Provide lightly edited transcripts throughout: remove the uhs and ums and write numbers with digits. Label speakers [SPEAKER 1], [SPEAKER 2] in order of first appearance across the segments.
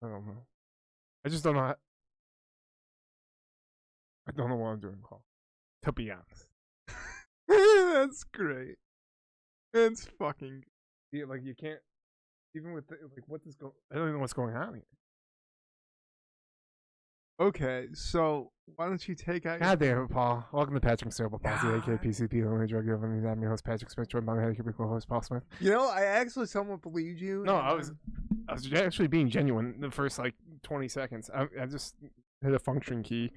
[SPEAKER 1] I don't know. I just don't know. I don't know what I'm doing, Paul. To be honest.
[SPEAKER 2] That's great. It's fucking.
[SPEAKER 1] Yeah, like you can't. Even with like what is going. I don't even know what's going on here.
[SPEAKER 2] Okay, so why don't you take out?
[SPEAKER 1] God damn it, Paul. Welcome to Patrick's Cerebral Paulsy, aka PCP, the only drug you ever need. I'm your host, Patrick Smith, joined by my head cubicle host, Paul Smith.
[SPEAKER 2] You know, I actually somewhat believed you.
[SPEAKER 1] No, I was actually being genuine the first like 20 seconds. I just hit a function key,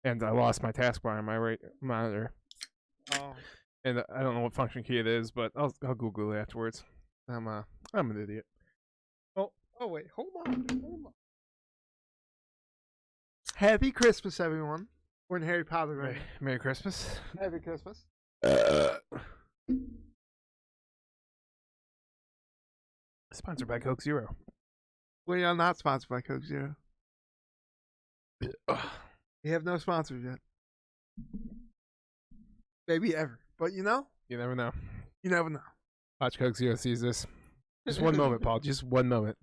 [SPEAKER 1] and I lost my taskbar on my right monitor.
[SPEAKER 2] Oh.
[SPEAKER 1] And I don't know what function key it is, but I'll Google it afterwards. I'm an idiot.
[SPEAKER 2] Oh wait, hold on. Happy Christmas, everyone. We're in Harry Potter right now.
[SPEAKER 1] Merry Christmas.
[SPEAKER 2] Happy Christmas.
[SPEAKER 1] Sponsored by Coke Zero.
[SPEAKER 2] We are not sponsored by Coke Zero. We have no sponsors yet. Maybe ever. But you know?
[SPEAKER 1] You never know.
[SPEAKER 2] You never know.
[SPEAKER 1] Watch Coke Zero sees this. Just one moment, Paul. Just one moment.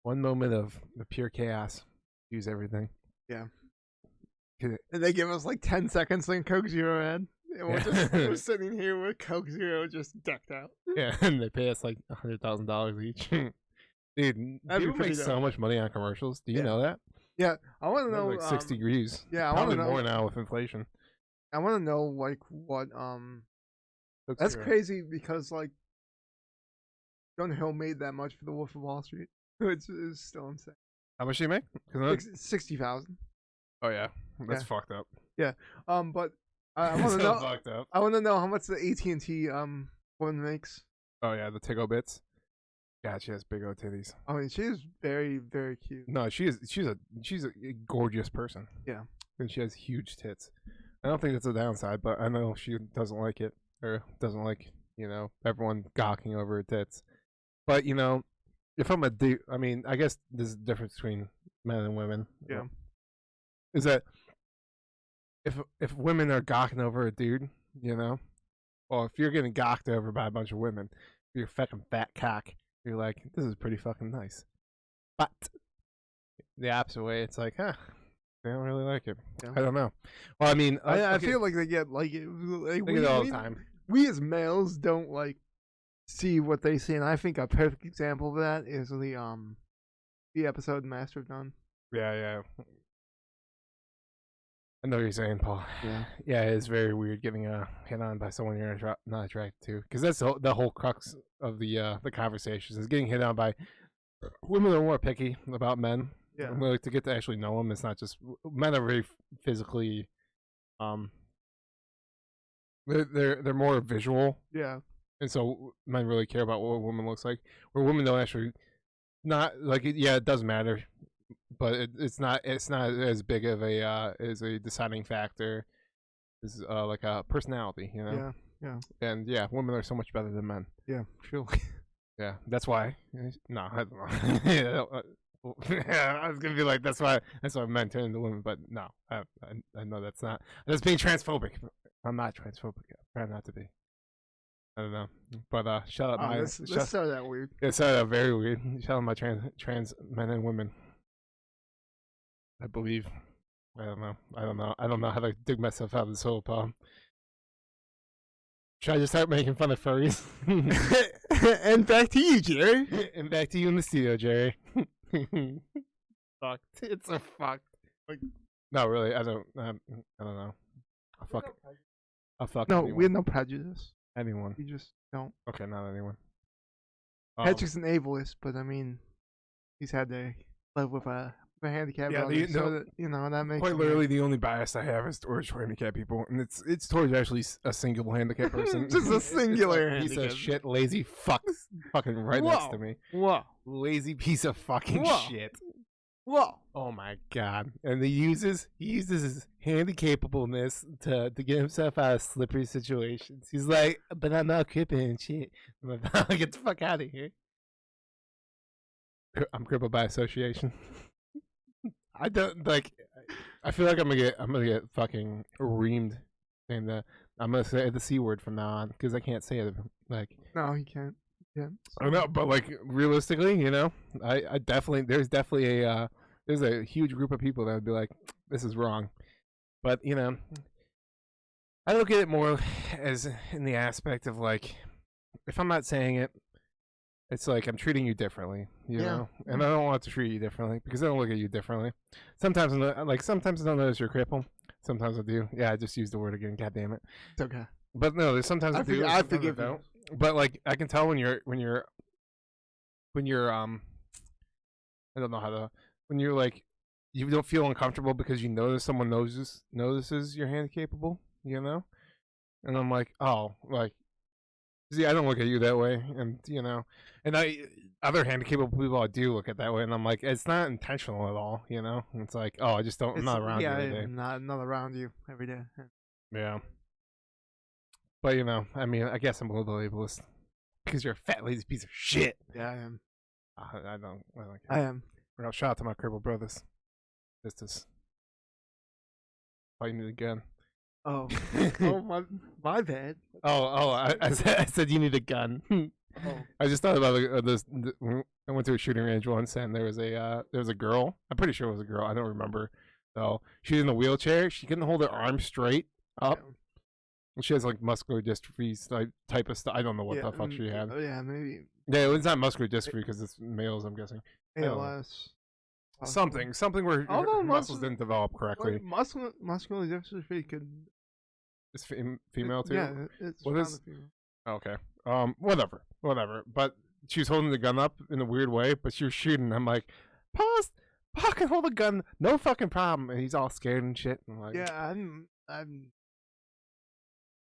[SPEAKER 1] One moment of the pure chaos. Use everything.
[SPEAKER 2] Yeah. And they give us like 10 seconds in Coke Zero ad. And we're sitting here with Coke Zero just decked out.
[SPEAKER 1] Yeah, and they pay us like $100,000 each. Dude, people make so much money on commercials. Do you know that?
[SPEAKER 2] Yeah, I want to know.
[SPEAKER 1] Like 6 degrees.
[SPEAKER 2] Yeah, I
[SPEAKER 1] want to
[SPEAKER 2] know
[SPEAKER 1] more now with inflation.
[SPEAKER 2] I want to know like what
[SPEAKER 1] Coke
[SPEAKER 2] that's
[SPEAKER 1] Zero.
[SPEAKER 2] crazy because like Jonah Hill made that much for The Wolf of Wall Street. It's still insane.
[SPEAKER 1] How much do you make?
[SPEAKER 2] 60,000.
[SPEAKER 1] Oh yeah, that's fucked up.
[SPEAKER 2] Yeah. But I want to know.
[SPEAKER 1] Fucked up.
[SPEAKER 2] I want to know how much the AT&T woman makes.
[SPEAKER 1] Oh yeah, the Tiggle Bits. God, she has big old titties.
[SPEAKER 2] I mean, she is very, very cute.
[SPEAKER 1] No, she's a gorgeous person.
[SPEAKER 2] Yeah.
[SPEAKER 1] And she has huge tits. I don't think that's a downside, but I know she doesn't like it or doesn't like, everyone gawking over her tits. But, if I'm a dude, I mean, I guess there's a difference between men and women.
[SPEAKER 2] Yeah.
[SPEAKER 1] Is that if women are gawking over a dude, well, if you're getting gawked over by a bunch of women, you're a fucking fat cock. You're like, this is pretty fucking nice. But the opposite way, it's like, they don't really like it. Yeah. I don't know. Well, I mean,
[SPEAKER 2] I feel like they get like it
[SPEAKER 1] all the time.
[SPEAKER 2] We as males don't like see what they see, and I think a perfect example of that is the episode Master of None.
[SPEAKER 1] Yeah. I know what you're saying, Paul. Yeah, it's very weird getting hit on by someone you're not attracted to, because that's the whole crux of the conversations is getting hit on by women are more picky about men.
[SPEAKER 2] Yeah,
[SPEAKER 1] we like to get to actually know them. It's not just men are very physically, they're more visual.
[SPEAKER 2] Yeah,
[SPEAKER 1] and so men really care about what a woman looks like. Where women don't actually, not like it doesn't matter. But it's not as big of as a deciding factor as like a personality,
[SPEAKER 2] Yeah.
[SPEAKER 1] And women are so much better than men.
[SPEAKER 2] Yeah, sure.
[SPEAKER 1] Yeah, that's why. No, I don't know. I was gonna be like, that's why men turn into women, but no, I know that's not. That's being transphobic. I'm not transphobic. I try not to be. I don't know, but shout out my.
[SPEAKER 2] This started out weird.
[SPEAKER 1] It started out very weird. Shout out my trans men and women. I believe. I don't know how to dig myself out of this hole, Paul. Should I just start making fun of furries?
[SPEAKER 2] And back to you, Jerry.
[SPEAKER 1] And back to you in the studio, Jerry. Fucked. It's a fucked. Like, no, really, I don't know. I'll fuck
[SPEAKER 2] No,
[SPEAKER 1] anyone.
[SPEAKER 2] we have no prejudice.
[SPEAKER 1] Anyone.
[SPEAKER 2] We just don't.
[SPEAKER 1] Okay, not anyone.
[SPEAKER 2] Patrick's an ableist, but I mean, he's had to live with a handicap.
[SPEAKER 1] Yeah,
[SPEAKER 2] that makes
[SPEAKER 1] quite literally the only bias I have is towards handicapped people, and it's towards actually a single handicapped person.
[SPEAKER 2] Just a singular
[SPEAKER 1] piece
[SPEAKER 2] handicap.
[SPEAKER 1] of shit, lazy fucks, fucking right next to me.
[SPEAKER 2] Whoa,
[SPEAKER 1] lazy piece of fucking shit.
[SPEAKER 2] Whoa.
[SPEAKER 1] Oh my god! And he uses his handicapableness to get himself out of slippery situations. He's like, but I'm not crippled and shit. I'm like, get the fuck out of here. I'm crippled by association. I don't like. I feel like I'm gonna get fucking reamed, saying that I'm gonna say the C word from now on because I can't say it. Like,
[SPEAKER 2] no, he can't. Yeah.
[SPEAKER 1] I don't know, but like realistically, you know, I definitely there's a huge group of people that would be like, this is wrong. But you know, I look at it more as in the aspect of like, if I'm not saying it, it's like I'm treating you differently, you know, and I don't want to treat you differently because I don't look at you differently. Sometimes, sometimes I don't notice you're crippled. Sometimes I do. Yeah, I just used the word again. God damn it.
[SPEAKER 2] It's okay.
[SPEAKER 1] But no, there's sometimes I do.
[SPEAKER 2] I forgive you.
[SPEAKER 1] But like, I can tell when you're I don't know how to, when you're like, you don't feel uncomfortable because you notice someone notices you're handicapable, you know, and I'm like, oh, like, see, I don't look at you that way, and you know, and other handicapable people I do look at that way, and I'm like, it's not intentional at all, you know. It's like, oh, I just don't, I'm not around you every day.
[SPEAKER 2] Not around you every day.
[SPEAKER 1] Yeah. But you know, I mean, I guess I'm a little ableist because you're a fat lazy piece of shit.
[SPEAKER 2] Yeah, I am.
[SPEAKER 1] I don't.
[SPEAKER 2] I am.
[SPEAKER 1] Well, shout out to my crippled brothers. This fighting it again.
[SPEAKER 2] Oh, my bad.
[SPEAKER 1] I said you need a gun. I just thought about this. I went to a shooting range once, and there was a girl. I'm pretty sure it was a girl. I don't remember. So she's in a wheelchair. She couldn't hold her arm straight up. Yeah. She has like muscular dystrophy type of stuff. I don't know what the fuck she had.
[SPEAKER 2] Yeah, maybe.
[SPEAKER 1] Yeah, it's not muscular dystrophy because it's males, I'm guessing.
[SPEAKER 2] ALS.
[SPEAKER 1] Something where her muscles didn't develop correctly.
[SPEAKER 2] Like muscular dystrophy could.
[SPEAKER 1] It's female too.
[SPEAKER 2] Yeah, it's
[SPEAKER 1] what is? Okay. Whatever. But she was holding the gun up in a weird way, but she was shooting. I'm like, pause. Fucking hold the gun. No fucking problem. And he's all scared and shit. And like,
[SPEAKER 2] yeah,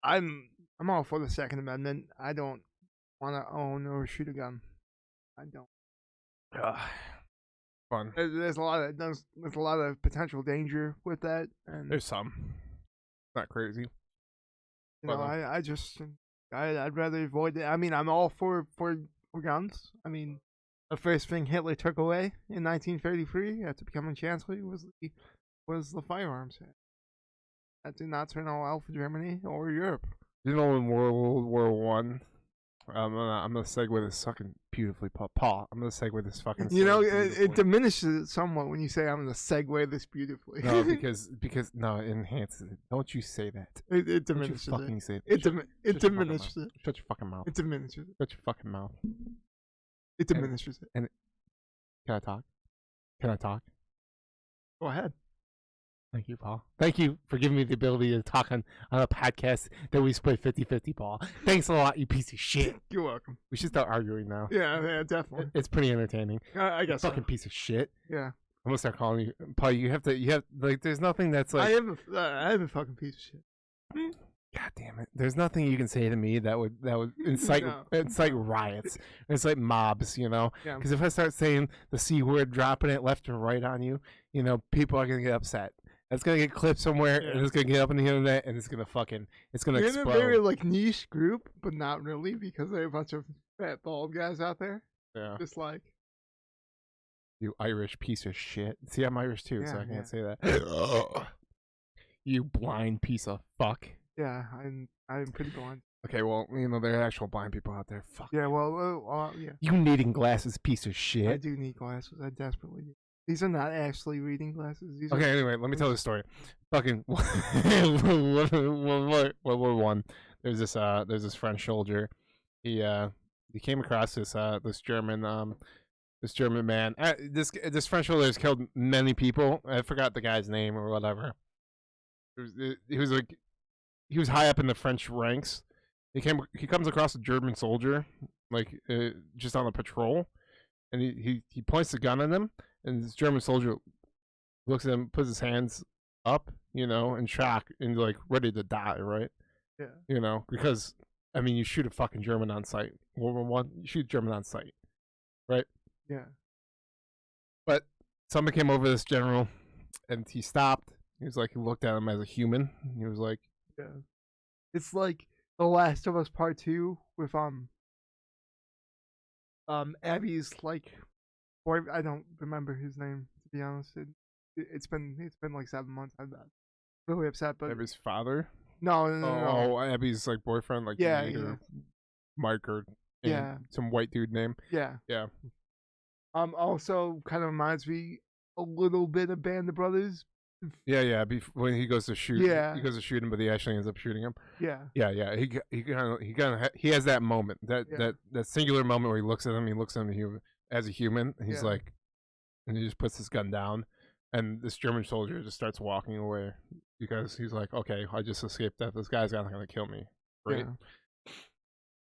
[SPEAKER 2] I'm all for the Second Amendment. I don't want to own or shoot a gun. I don't.
[SPEAKER 1] Fun.
[SPEAKER 2] There's a lot of potential danger with that. And
[SPEAKER 1] there's some. Not crazy.
[SPEAKER 2] You know, I'd rather avoid it. I mean, I'm all for guns. I mean, the first thing Hitler took away in 1933 after becoming chancellor was the firearms. That did not turn out well for Germany or Europe.
[SPEAKER 1] You know, in World War One, I'm gonna segue this fucking beautifully, Paul. I'm gonna segue this fucking.
[SPEAKER 2] You know, it diminishes it somewhat when you say I'm gonna segue this beautifully.
[SPEAKER 1] No, because no, it enhances it. Don't you say that?
[SPEAKER 2] It diminishes it.
[SPEAKER 1] Fucking say
[SPEAKER 2] it. It diminishes it.
[SPEAKER 1] Shut your fucking mouth.
[SPEAKER 2] It diminishes it.
[SPEAKER 1] Shut your fucking mouth.
[SPEAKER 2] It diminishes it.
[SPEAKER 1] And can I talk? Can I talk?
[SPEAKER 2] Go ahead.
[SPEAKER 1] Thank you, Paul. Thank you for giving me the ability to talk on a podcast that we split 50-50, Paul. Thanks a lot, you piece of shit.
[SPEAKER 2] You're welcome.
[SPEAKER 1] We should start arguing now.
[SPEAKER 2] Yeah, definitely.
[SPEAKER 1] It's pretty entertaining.
[SPEAKER 2] I guess
[SPEAKER 1] fucking piece of shit.
[SPEAKER 2] Yeah.
[SPEAKER 1] I'm gonna start calling you, Paul. You have like. There's nothing that's like.
[SPEAKER 2] I am a fucking piece of shit.
[SPEAKER 1] God damn it! There's nothing you can say to me that would incite riots, incite mobs. You know, because if I start saying the C word, dropping it left and right on you, you know, people are gonna get upset. It's gonna get clipped somewhere, and it's gonna get up on the internet, and it's gonna explode.
[SPEAKER 2] You're in a very like niche group, but not really, because there are a bunch of fat bald guys out there.
[SPEAKER 1] Yeah,
[SPEAKER 2] just like
[SPEAKER 1] you Irish piece of shit. See, I'm Irish too, so I can't say that. You blind piece of fuck.
[SPEAKER 2] Yeah, I'm pretty blind.
[SPEAKER 1] Okay, well, you know, there are actual blind people out there. Fuck.
[SPEAKER 2] Yeah, well, yeah.
[SPEAKER 1] You needing glasses, piece of shit.
[SPEAKER 2] I do need glasses. I desperately do. These are not actually reading glasses.
[SPEAKER 1] Okay, anyway, let me tell this story. Fucking World War I. There's this French soldier. He came across this German man. This French soldier has killed many people. I forgot the guy's name or whatever. He was high up in the French ranks. He comes across a German soldier just on a patrol, and he points the gun at him. And this German soldier looks at him, puts his hands up, you know, in shock and like ready to die, right?
[SPEAKER 2] Yeah.
[SPEAKER 1] You know, because I mean, you shoot a fucking German on sight. World War I, you shoot a German on sight, right?
[SPEAKER 2] Yeah.
[SPEAKER 1] But somebody came over this general, and he stopped. He was like, he looked at him as a human. He was like,
[SPEAKER 2] yeah. It's like The Last of Us Part 2 with Abby's like. I don't remember his name, to be honest. It's been like 7 months. I'm not really upset, but
[SPEAKER 1] Abby's father?
[SPEAKER 2] No.
[SPEAKER 1] Oh, Abby's like boyfriend, like
[SPEAKER 2] yeah,
[SPEAKER 1] or Mike or
[SPEAKER 2] Yeah.
[SPEAKER 1] Some white dude name.
[SPEAKER 2] Yeah.
[SPEAKER 1] Yeah.
[SPEAKER 2] Also kind of reminds me a little bit of Band of Brothers.
[SPEAKER 1] Yeah. When he goes to shoot, he goes to shoot him, but he actually ends up shooting him.
[SPEAKER 2] Yeah.
[SPEAKER 1] Yeah. He has that moment, that singular moment where he looks at him as a human, and he's like, and he just puts his gun down, and this German soldier just starts walking away because he's like, okay, I just escaped death. This guy's not going to kill me, right?
[SPEAKER 2] Yeah.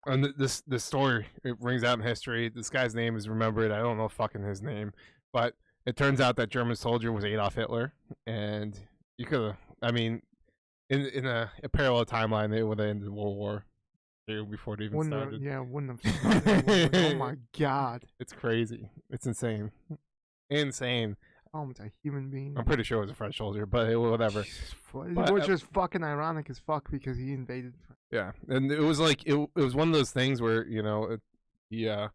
[SPEAKER 1] And this story, it rings out in history. This guy's name is remembered. I don't know fucking his name, but it turns out that German soldier was Adolf Hitler, and you could have, I mean, in a parallel timeline, they would have ended World War II before it even started.
[SPEAKER 2] Wouldn't have started. Oh my god.
[SPEAKER 1] It's crazy. It's insane. Insane.
[SPEAKER 2] Oh, it's a human being.
[SPEAKER 1] I'm pretty sure it was a French soldier, but whatever.
[SPEAKER 2] It was just fucking ironic as fuck because he invaded.
[SPEAKER 1] Yeah, and it was like, it was one of those things where, yeah,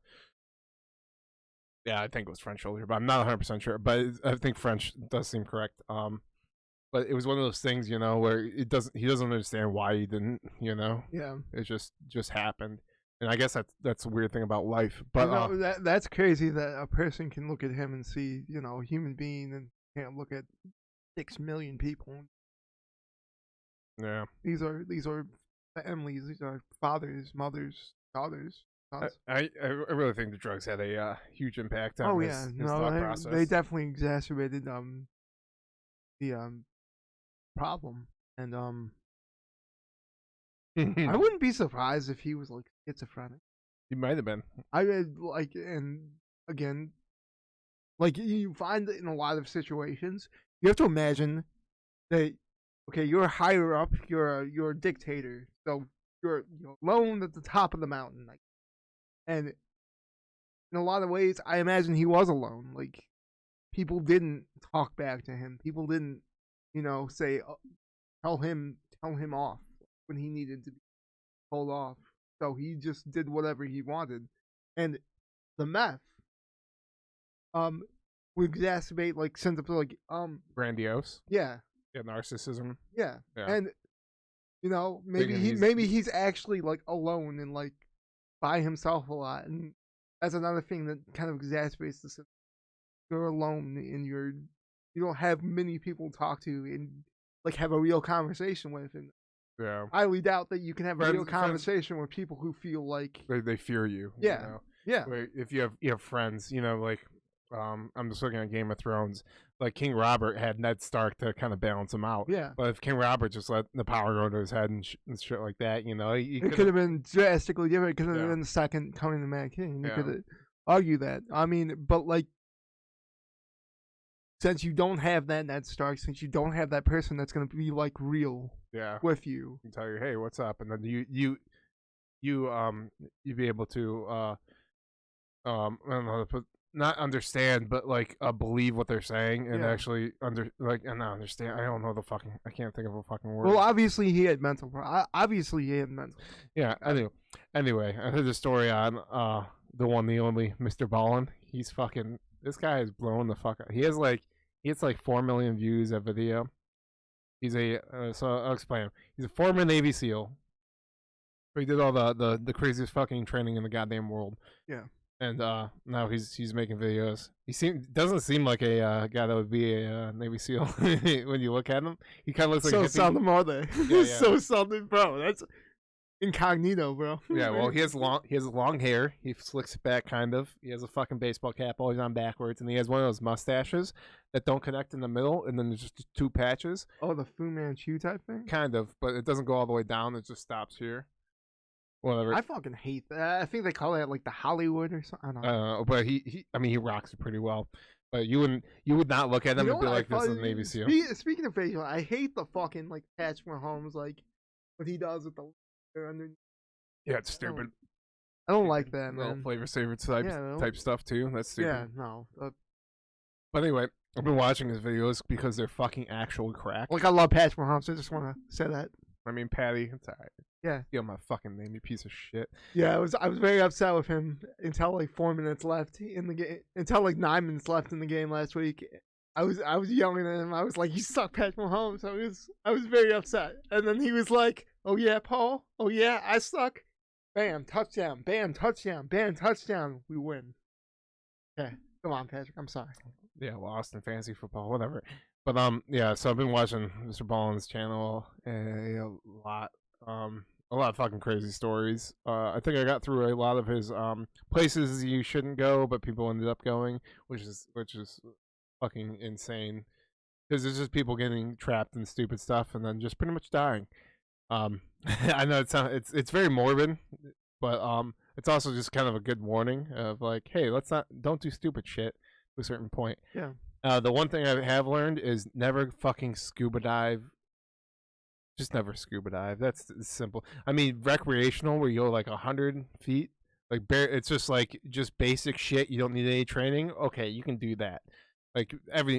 [SPEAKER 1] I think it was French soldier, but I'm not 100% sure. But I think French does seem correct. But it was one of those things, where he doesn't understand why he didn't,
[SPEAKER 2] Yeah.
[SPEAKER 1] It just happened. And I guess that's a weird thing about life. But
[SPEAKER 2] that's crazy that a person can look at him and see, a human being, and can't look at 6 million people.
[SPEAKER 1] Yeah.
[SPEAKER 2] These are families. These are fathers, mothers, daughters.
[SPEAKER 1] I really think the drugs had a huge impact on his thought process.
[SPEAKER 2] They definitely exacerbated the problem, and I wouldn't be surprised if he was like schizophrenic.
[SPEAKER 1] He might have been.
[SPEAKER 2] I like, and again, like you find in a lot of situations, you have to imagine that, okay, you're higher up, you're a dictator, so you're alone at the top of the mountain, like, and in a lot of ways, I imagine he was alone. Like, people didn't talk back to him. People didn't, say, tell him off when he needed to be told off. So he just did whatever he wanted, and the meth, would exacerbate like symptoms like
[SPEAKER 1] grandiose.
[SPEAKER 2] Yeah,
[SPEAKER 1] narcissism.
[SPEAKER 2] Yeah, and maybe he's actually like alone and like by himself a lot, and that's another thing that kind of exacerbates the symptoms. You're alone and you don't have many people to talk to and like have a real conversation with, and
[SPEAKER 1] yeah,
[SPEAKER 2] I highly doubt that you can have a real conversation with people who feel like
[SPEAKER 1] they fear you.
[SPEAKER 2] Yeah, yeah.
[SPEAKER 1] If you have friends, like I'm just looking at Game of Thrones. Like King Robert had Ned Stark to kind of balance him out.
[SPEAKER 2] Yeah.
[SPEAKER 1] But if King Robert just let the power go to his head and shit like that,
[SPEAKER 2] it could have been drastically different. It could have been the second coming of Mad King. You could argue that. I mean, but like, since you don't have that Ned Stark, since you don't have that person that's going to be like real with you,
[SPEAKER 1] and tell you, hey, what's up, and then you be able to I don't know, not understand, but like believe what they're saying and actually and not understand. I don't know I can't think of a fucking word.
[SPEAKER 2] Well, obviously he had mental.
[SPEAKER 1] Yeah. Anyway, I heard the story on the one, the only Mr Ballen. He's fucking. This guy is blowing the fuck up. He has like 4 million views a video. He's so I'll explain him. He's a former Navy SEAL. He did all the craziest fucking training in the goddamn world.
[SPEAKER 2] Yeah.
[SPEAKER 1] And now he's making videos. Doesn't seem like a guy that would be a Navy SEAL when you look at him. He kind of looks like
[SPEAKER 2] so
[SPEAKER 1] a hippie.
[SPEAKER 2] Seldom are they?
[SPEAKER 1] Yeah.
[SPEAKER 2] So seldom, bro. That's incognito, bro.
[SPEAKER 1] Yeah, well, he has long hair. He slicks it back, kind of. He has a fucking baseball cap always on backwards, and he has one of those mustaches that don't connect in the middle, and then there's just 2 patches.
[SPEAKER 2] Oh, the Fu Manchu type thing.
[SPEAKER 1] Kind of, but it doesn't go all the way down. It just stops here. Whatever.
[SPEAKER 2] I fucking hate that. I think they call it like the Hollywood or something. I don't know.
[SPEAKER 1] But he rocks it pretty well. But you would not look at him and be like, this is a Navy SEAL.
[SPEAKER 2] Speaking of facial, I hate the fucking like Patrick Mahomes, like what he does with the underneath.
[SPEAKER 1] Yeah, it's stupid.
[SPEAKER 2] I don't like that, man.
[SPEAKER 1] Little flavor saver type stuff too. That's stupid.
[SPEAKER 2] Yeah, no.
[SPEAKER 1] But anyway, I've been watching his videos because they're fucking actual crack.
[SPEAKER 2] Like, I love Patrick Mahomes. I just want to say that.
[SPEAKER 1] I mean, Patty, it's alright.
[SPEAKER 2] Yeah.
[SPEAKER 1] Steal my fucking name, you piece of shit.
[SPEAKER 2] Yeah, I was very upset with him until like 4 minutes left in the game. Until like 9 minutes left in the game last week. I was yelling at him. I was like, "You suck, Patrick Mahomes." I was very upset. And then he was like, "Oh yeah, Paul. Oh yeah, I suck." Bam, touchdown. Bam, touchdown. Bam, touchdown. We win. Okay, come on, Patrick. I'm sorry.
[SPEAKER 1] Yeah, lost in fantasy football, whatever. But yeah. So I've been watching Mr. Ballen's channel a lot. A lot of fucking crazy stories. I think I got through a lot of his places you shouldn't go, but people ended up going, which is fucking insane. Because it's just people getting trapped in stupid stuff and then just pretty much dying. I know it's very morbid, but it's also just kind of a good warning of like, hey, don't do stupid shit to a certain point.
[SPEAKER 2] Yeah.
[SPEAKER 1] The one thing I have learned is never fucking scuba dive. Just never scuba dive. That's simple. I mean, recreational where you go like 100 feet, like it's just like basic shit. You don't need any training. Okay, you can do that. Like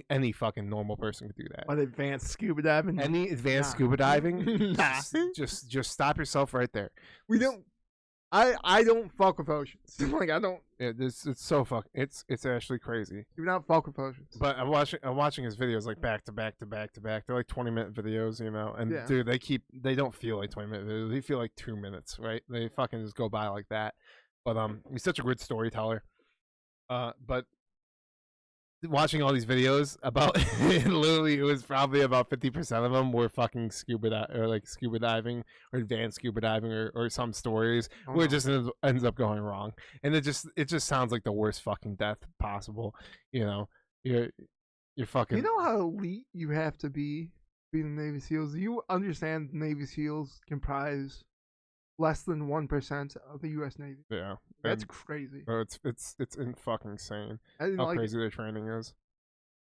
[SPEAKER 1] any fucking normal person can do that.
[SPEAKER 2] But advanced scuba diving?
[SPEAKER 1] Any advanced scuba diving? just stop yourself right there.
[SPEAKER 2] We don't. I don't fuck with oceans. Like I don't.
[SPEAKER 1] Yeah, it's so it's actually crazy.
[SPEAKER 2] Do not fuck with oceans.
[SPEAKER 1] But I'm watching his videos like back to back to back to back. They're like 20-minute videos, you know. And dude, they don't feel like 20-minute videos. They feel like 2 minutes, right? They fucking just go by like that. But he's such a good storyteller. But watching all these videos about literally it was probably about 50% of them were fucking scuba diving or advanced scuba diving or some stories where it just ends up going wrong, and it just sounds like the worst fucking death possible. You know, you're fucking.
[SPEAKER 2] You know how elite you have to be being Navy SEALs. You understand Navy SEAls comprise less than 1% of the U.S. Navy.
[SPEAKER 1] Yeah,
[SPEAKER 2] that's crazy.
[SPEAKER 1] It's fucking insane
[SPEAKER 2] how
[SPEAKER 1] crazy their training is.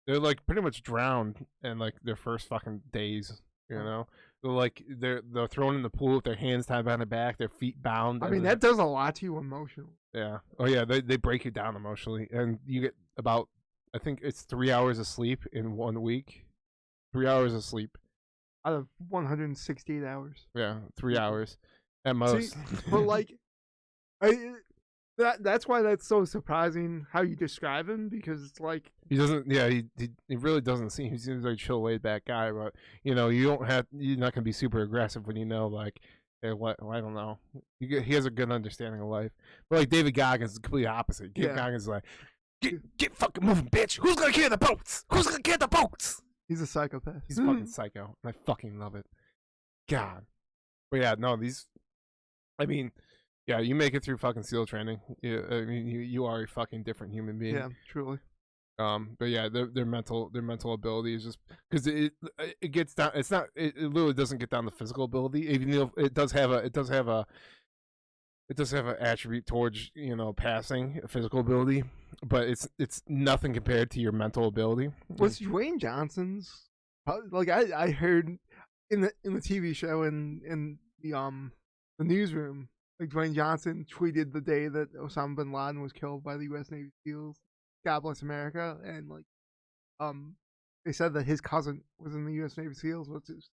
[SPEAKER 1] They're like pretty much drowned in like their first fucking days. You know, they're thrown in the pool with their hands tied behind their back, their feet bound.
[SPEAKER 2] I mean, that does a lot to you emotionally.
[SPEAKER 1] Yeah. Oh yeah, they break you down emotionally, and you get about, I think it's 3 hours of sleep in 1 week. 3 hours of sleep
[SPEAKER 2] out of 168 hours.
[SPEAKER 1] Yeah, 3 hours. At most.
[SPEAKER 2] See, but like, that's why that's so surprising how you describe him, because it's like
[SPEAKER 1] he doesn't. Yeah, he really doesn't seem. He seems like a chill, laid back guy. But you know, you're not gonna be super aggressive when you know like, hey, what I don't know. He has a good understanding of life. But like David Goggins is the complete opposite. David Goggins is like, get fucking moving, bitch. Who's gonna carry the boats? Who's gonna carry the boats?
[SPEAKER 2] He's a psychopath.
[SPEAKER 1] He's fucking psycho, and I fucking love it. God. But yeah, no, I mean, yeah, you make it through fucking SEAL training. I mean, you are a fucking different human being.
[SPEAKER 2] Yeah, truly.
[SPEAKER 1] But yeah, their mental ability is just because it gets down. It's not. It literally doesn't get down to physical ability. Even though it does have an attribute towards passing physical ability, but it's nothing compared to your mental ability.
[SPEAKER 2] What's Dwayne Johnson's? Like I heard in the TV show in the newsroom, like Dwayne Johnson tweeted the day that Osama bin Laden was killed by the U.S. Navy SEALs, God bless America, and like, they said that his cousin was in the U.S. Navy SEALs, which is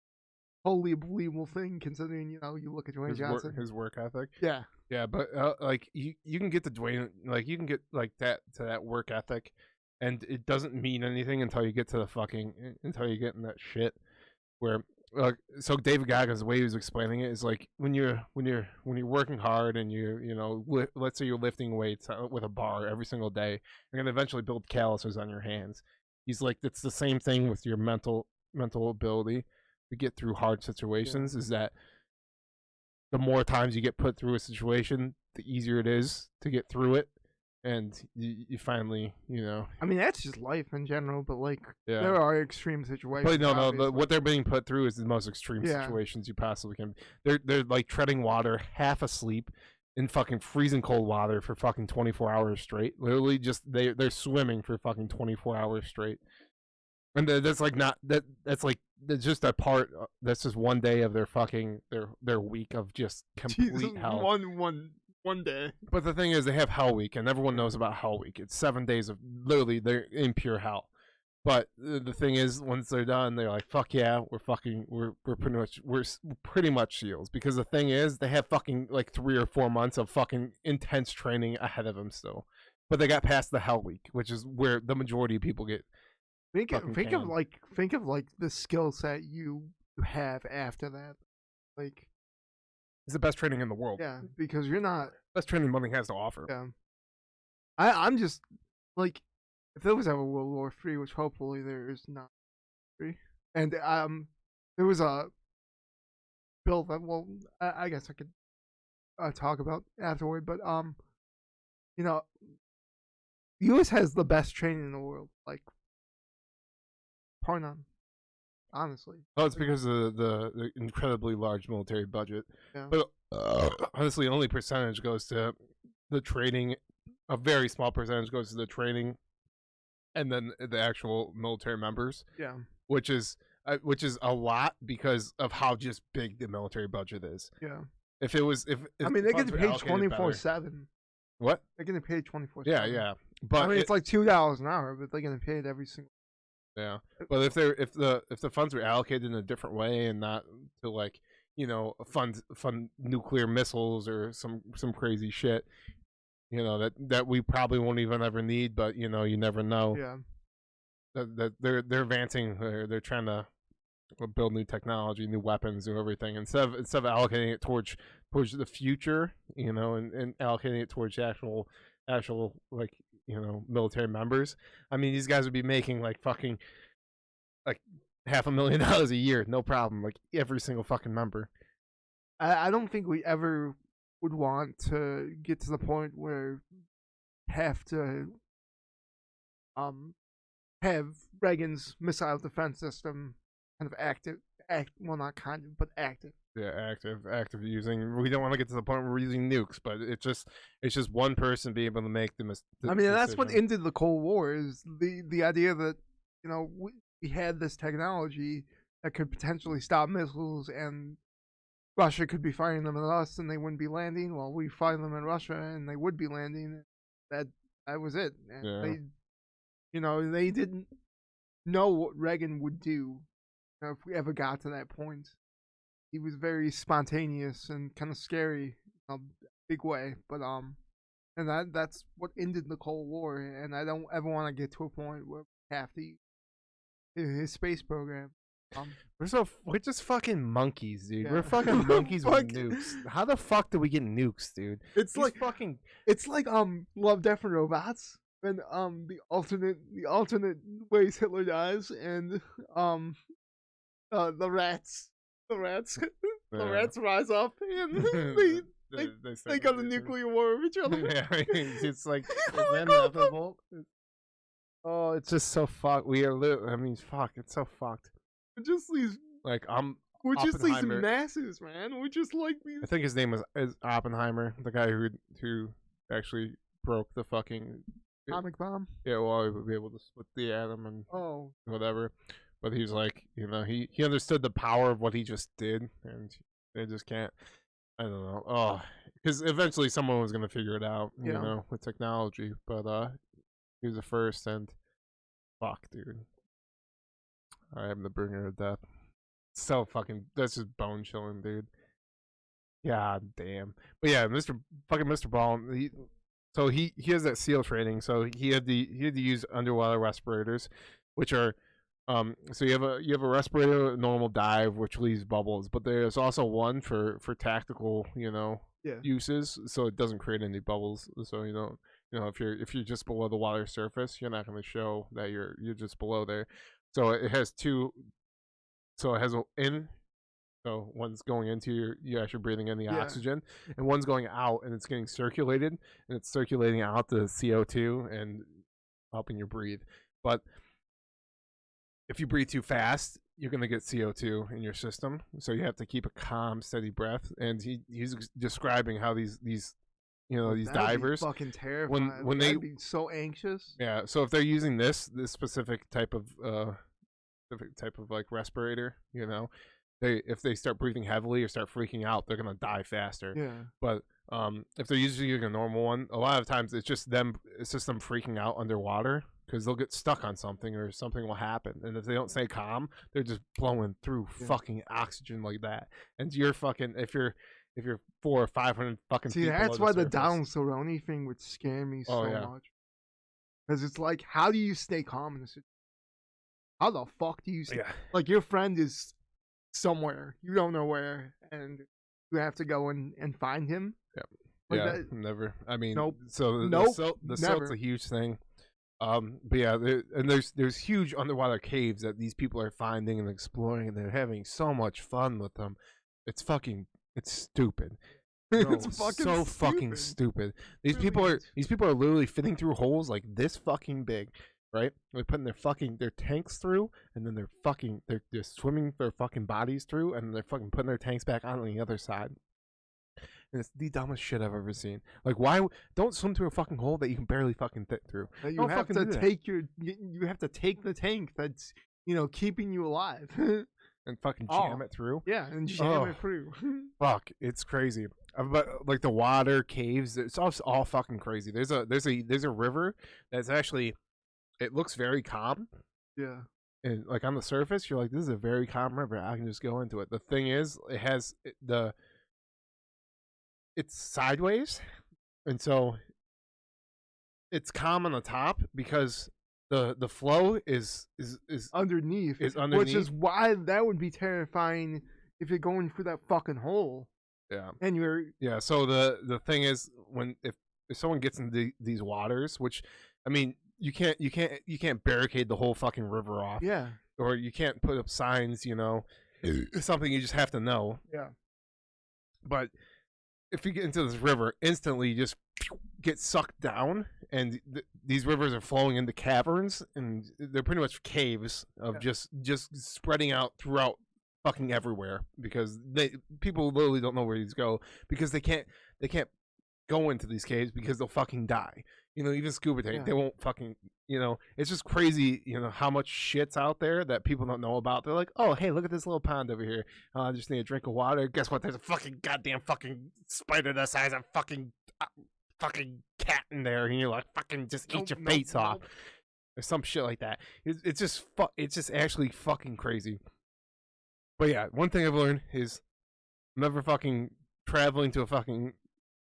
[SPEAKER 2] totally a believable thing considering you look at Dwayne Johnson,
[SPEAKER 1] his work ethic.
[SPEAKER 2] Yeah,
[SPEAKER 1] but like you can get to Dwayne, like you can get like that to that work ethic, and it doesn't mean anything until you get to until you get in that shit where. So David Goggins, the way he was explaining it is like when you're working hard and let's say you're lifting weights with a bar every single day, you're gonna eventually build calluses on your hands. He's like, it's the same thing with your mental ability to get through hard situations. Is that the more times you get put through a situation, the easier it is to get through it. And you finally, I
[SPEAKER 2] mean, that's just life in general, but like, there are extreme situations.
[SPEAKER 1] But no, what they're being put through is the most extreme situations you possibly can. They're like treading water, half asleep, in fucking freezing cold water for fucking 24 hours straight. Literally, just they're swimming for fucking 24 hours straight. And that's like that's just a part. That's just one day of their fucking their week of just complete hell.
[SPEAKER 2] One day.
[SPEAKER 1] But the thing is, they have Hell Week, and everyone knows about Hell Week. It's 7 days of literally they're in pure hell. But the thing is, once they're done, they're like, "Fuck yeah, we're pretty much SEALs." Because the thing is, they have fucking like 3 or 4 months of fucking intense training ahead of them still. But they got past the Hell Week, which is where the majority of people get.
[SPEAKER 2] Think of like the skill set you have after that, like.
[SPEAKER 1] It's the best training in the world.
[SPEAKER 2] Yeah, because you're not
[SPEAKER 1] best training money has to offer.
[SPEAKER 2] Yeah, I'm just like, if there was ever World War III, which hopefully there is not, and there was a bill that I guess I could talk about afterward, but you know, the U.S. has the best training in the world, like, par none, honestly.
[SPEAKER 1] Oh, it's because of the incredibly large military budget.
[SPEAKER 2] Yeah.
[SPEAKER 1] But honestly, only percentage goes to the training. A very small percentage goes to the training, and then the actual military members.
[SPEAKER 2] Yeah.
[SPEAKER 1] Which is a lot because of how just big the military budget is.
[SPEAKER 2] Yeah.
[SPEAKER 1] If it was, if
[SPEAKER 2] I mean, they get paid 24/7.
[SPEAKER 1] What?
[SPEAKER 2] They're getting paid 24/7.
[SPEAKER 1] Yeah, yeah. But
[SPEAKER 2] I mean, it's like $2 an hour, but they're getting paid every single.
[SPEAKER 1] Yeah, but if the funds were allocated in a different way and not to, like, fund nuclear missiles or some crazy shit, that we probably won't even ever need, but you never know.
[SPEAKER 2] Yeah.
[SPEAKER 1] That they're advancing, they're trying to build new technology, new weapons, and everything. Instead of allocating it towards the future, and allocating it towards actual like, military members. I mean, these guys would be making like fucking like $500,000 a year, no problem. Like every single fucking member.
[SPEAKER 2] I don't think we ever would want to get to the point where have to have Reagan's missile defense system kind of active. Well, not kind of, but active.
[SPEAKER 1] Yeah, active using. We don't want to get to the point where we're using nukes, but it's just one person being able to make the
[SPEAKER 2] I mean, that's what ended the Cold War, is the idea that we had this technology that could potentially stop missiles, and Russia could be firing them at us, and they wouldn't be landing. Well, we fire them in Russia, and they would be landing. That was it. And they didn't know what Reagan would do. If we ever got to that point. He was very spontaneous and kind of scary in a big way, but and that's what ended the Cold War. And I don't ever want to get to a point where we have to use his space program.
[SPEAKER 1] We're just fucking monkeys, dude. Yeah. We're fucking monkeys with nukes. How the fuck do we get nukes, dude?
[SPEAKER 2] It's like Love, Death and Robots, when the alternate ways Hitler dies, and the rats rise up and they go to nuclear war with each other.
[SPEAKER 1] Yeah, it's like inevitable. Oh, it's just so fucked. Fuck, it's so fucked.
[SPEAKER 2] We're just these we're just these masses, man. We're just like these.
[SPEAKER 1] I think his name is Oppenheimer, the guy who actually broke the fucking
[SPEAKER 2] atomic bomb.
[SPEAKER 1] Yeah, well, he would be able to split the atom and whatever. But he's like, he understood the power of what he just did, and they just can't. I don't know. Oh, because eventually someone was gonna figure it out, with technology. But he was the first, and fuck, dude. I am the bringer of death. So fucking, that's just bone chilling, dude. God damn. But yeah, Mr. Ballen. He has that SEAL training, so he had to use underwater respirators, which are. So you have a respirator, normal dive, which leaves bubbles, but there's also one for tactical, uses, so it doesn't create any bubbles. So if you're just below the water surface, you're not going to show that you're just below there. So it has two. So it has an in. So one's going into you're actually breathing in the oxygen, and one's going out, and it's getting circulated, and it's circulating out the CO2 and helping you breathe. But if you breathe too fast, you're going to get CO2 in your system. So you have to keep a calm, steady breath. And he's describing how these divers,
[SPEAKER 2] fucking terrifying. When they'd be so anxious.
[SPEAKER 1] Yeah. So if they're using this specific type of like respirator, if they start breathing heavily or start freaking out, they're going to die faster.
[SPEAKER 2] Yeah.
[SPEAKER 1] But if they're using a normal one, a lot of times it's just them freaking out underwater, because they'll get stuck on something or something will happen, and if they don't stay calm, they're just blowing through fucking oxygen like that. And you're fucking if you're 400 or 500 fucking.
[SPEAKER 2] See, that's why the Donald Cerrone thing would scare me so much, because it's like, how do you stay calm in this situation? How the fuck do you stay? Like, your friend is somewhere, you don't know where, and you have to go and find him.
[SPEAKER 1] Yeah,
[SPEAKER 2] Like
[SPEAKER 1] yeah,
[SPEAKER 2] that,
[SPEAKER 1] never. I mean,
[SPEAKER 2] nope,
[SPEAKER 1] so
[SPEAKER 2] nope,
[SPEAKER 1] the
[SPEAKER 2] never.
[SPEAKER 1] silt's a huge thing. But yeah, there's huge underwater caves that these people are finding and exploring, and they're having so much fun with them. It's stupid.
[SPEAKER 2] No,
[SPEAKER 1] It's
[SPEAKER 2] fucking
[SPEAKER 1] so
[SPEAKER 2] stupid.
[SPEAKER 1] fucking stupid. These
[SPEAKER 2] Really
[SPEAKER 1] people
[SPEAKER 2] is.
[SPEAKER 1] are literally fitting through holes like this fucking big, right? They're putting their tanks through, and then they're just swimming their fucking bodies through, and they're fucking putting their tanks back on the other side. And it's the dumbest shit I've ever seen. Like, why don't swim through a fucking hole that you can barely fucking fit through?
[SPEAKER 2] That you
[SPEAKER 1] Don't
[SPEAKER 2] have
[SPEAKER 1] fucking
[SPEAKER 2] to
[SPEAKER 1] do that.
[SPEAKER 2] take you have to take the tank that's keeping you alive.
[SPEAKER 1] And fucking jam it through.
[SPEAKER 2] Yeah, and jam it through.
[SPEAKER 1] Fuck, it's crazy. But like the water caves, it's all fucking crazy. There's a river that's actually, it looks very calm.
[SPEAKER 2] Yeah.
[SPEAKER 1] And like on the surface, you're like, this is a very calm river. I can just go into it. The thing is, it's sideways, and so it's calm on the top because the flow is
[SPEAKER 2] underneath, which is why that would be terrifying if you're going through that fucking hole.
[SPEAKER 1] Yeah,
[SPEAKER 2] and you're
[SPEAKER 1] So the thing is, if someone gets into these waters, which I mean, you can't barricade the whole fucking river off.
[SPEAKER 2] Yeah,
[SPEAKER 1] or you can't put up signs. It's something you just have to know.
[SPEAKER 2] Yeah,
[SPEAKER 1] but if you get into this river, instantly you just get sucked down, and these rivers are flowing into caverns, and they're pretty much caves of just spreading out throughout fucking everywhere, because people literally don't know where these go, because they can't go into these caves because they'll fucking die. Even scuba tank, they won't fucking, it's just crazy, how much shit's out there that people don't know about. They're like, oh, hey, look at this little pond over here. I just need a drink of water. Guess what? There's a fucking goddamn fucking spider the size of fucking cat in there. And you're like, fucking just eat your face off. Or some shit like that. It's just actually fucking crazy. But yeah, one thing I've learned is never fucking traveling to a fucking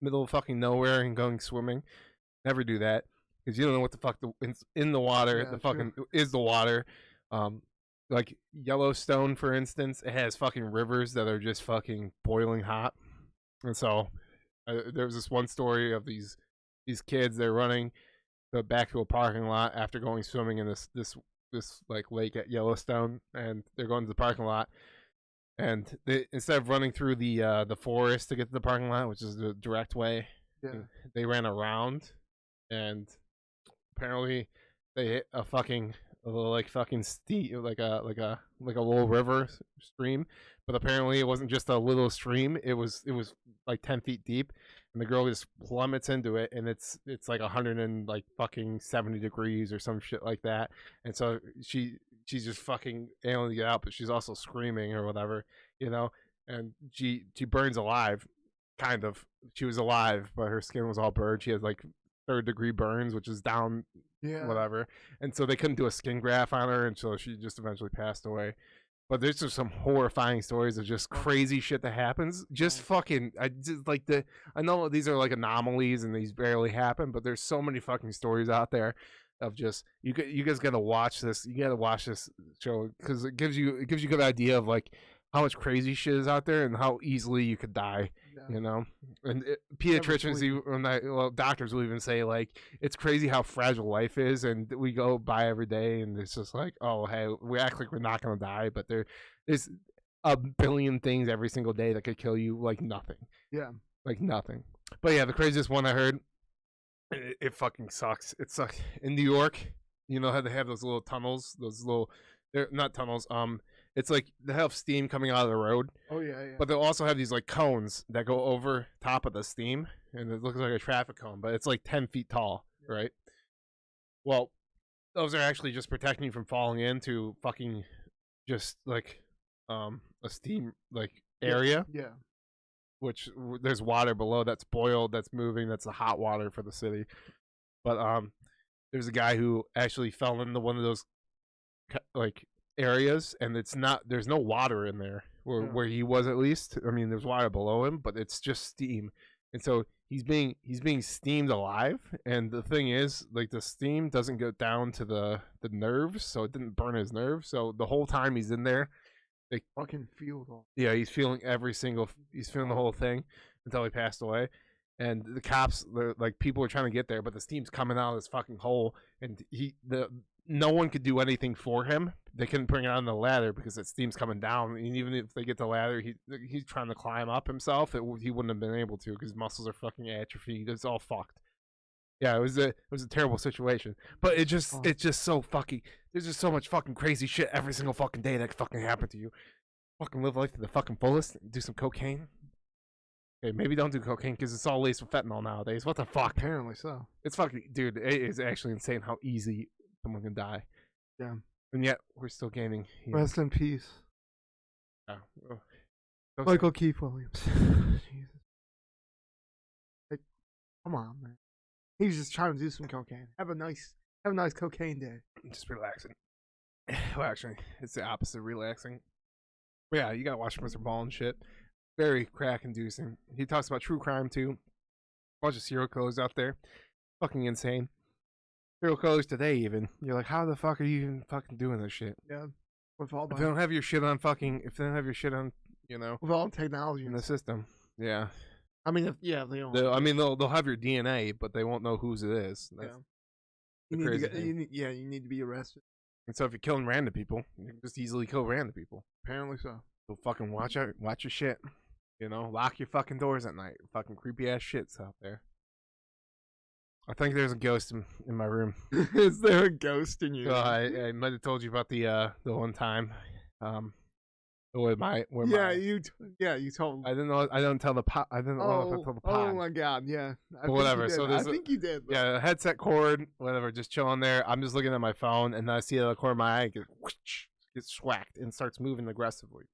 [SPEAKER 1] middle of fucking nowhere and going swimming. Never do that, because you don't know what the fuck in the water. The fucking is the water. Like Yellowstone, for instance, it has fucking rivers that are just fucking boiling hot. And so there was this one story of these kids. They're running back to a parking lot after going swimming in this like lake at Yellowstone, and they're going to the parking lot. And they, instead of running through the forest to get to the parking lot, which is the direct way, they ran around. And apparently they hit a little little river stream, but apparently it wasn't just a little stream. It was like 10 feet deep, and the girl just plummets into it, and it's like 170 degrees or some shit like that. And so she's just fucking able to get out, but she's also screaming or whatever, and she burns alive. Kind of. She was alive, but her skin was all burned. She had like 3rd-degree burns, which is down, whatever. And so they couldn't do a skin graft on her, and so she just eventually passed away. But there's just some horrifying stories of just crazy shit that happens. Just fucking, I know these are like anomalies and these barely happen, but there's so many fucking stories out there of just, you guys gotta watch this. You gotta watch this show, because it gives you a good idea of like how much crazy shit is out there and how easily you could die. And pediatricians, doctors will even say, like, it's crazy how fragile life is, and we go by every day, and it's just like, oh, hey, we act like we're not gonna die, but there's a billion things every single day that could kill you, like nothing. Like nothing. But yeah, the craziest one I heard, it fucking sucks. It sucks. In New York, how they have those little tunnels, they're not tunnels, it's like they have steam coming out of the road.
[SPEAKER 2] Oh yeah.
[SPEAKER 1] But they'll also have these like cones that go over top of the steam, and it looks like a traffic cone, but it's like 10 feet tall, right? Well, those are actually just protecting you from falling into fucking just like a steam like area.
[SPEAKER 2] Yeah.
[SPEAKER 1] Which there's water below that's boiled, that's moving, that's the hot water for the city. But there's a guy who actually fell into one of those like areas, and there's no water in there where he was, at least. I mean, there's water below him, but it's just steam. And so he's being steamed alive, and the thing is, like, the steam doesn't go down to the nerves, so it didn't burn his nerves. So the whole time he's in there, They
[SPEAKER 2] fucking feel it all.
[SPEAKER 1] Yeah, he's feeling he's feeling the whole thing until he passed away. And the cops, like, people were trying to get there, but the steam's coming out of this fucking hole, and no one could do anything for him. They couldn't bring it on the ladder because the steam's coming down. And even if they get the ladder, he's trying to climb up himself. He wouldn't have been able to because his muscles are fucking atrophied. It's all fucked. Yeah, it was a terrible situation. But it's just so fucking. There's just so much fucking crazy shit every single fucking day that could fucking happen to you. Fucking live life to the fucking fullest. Do some cocaine. Okay, maybe don't do cocaine because it's all laced with fentanyl nowadays. What the fuck?
[SPEAKER 2] Apparently so.
[SPEAKER 1] It's fucking, dude. It is actually insane how easy someone can die.
[SPEAKER 2] Yeah.
[SPEAKER 1] And yet we're still gaining.
[SPEAKER 2] Rest in peace.
[SPEAKER 1] Yeah.
[SPEAKER 2] Michael Keith Williams. Jesus. Like, come on, man. He was just trying to do some cocaine. Have a nice cocaine day.
[SPEAKER 1] Just relaxing. Well, actually, it's the opposite of relaxing. But yeah, you gotta watch Mr. Ballen shit. Very crack-inducing. He talks about true crime too. A bunch of serial killers out there. Fucking insane. Serial killers today, even. You're like, how the fuck are you even fucking doing this shit?
[SPEAKER 2] Yeah. With all
[SPEAKER 1] if they don't have your shit on you know,
[SPEAKER 2] with all technology
[SPEAKER 1] in the system. Yeah.
[SPEAKER 2] I mean, they don't.
[SPEAKER 1] They'll have your DNA, but they won't know whose it is. That's
[SPEAKER 2] you need to be arrested.
[SPEAKER 1] And so if you're killing random people, you can just easily kill random people.
[SPEAKER 2] Apparently so.
[SPEAKER 1] So fucking watch your shit. You know, lock your fucking doors at night. Fucking creepy ass shit's out there. I think there's a ghost in my room.
[SPEAKER 2] Is there a ghost in your room?
[SPEAKER 1] I might have told you about the one time. You told me. I didn't know. I don't tell the pot. I didn't know if I told the pot.
[SPEAKER 2] Oh my god, yeah.
[SPEAKER 1] Whatever. So
[SPEAKER 2] I think you did.
[SPEAKER 1] Yeah, headset cord, whatever, just chilling there. I'm just looking at my phone, and then I see the corner of my eye gets swacked and starts moving aggressively.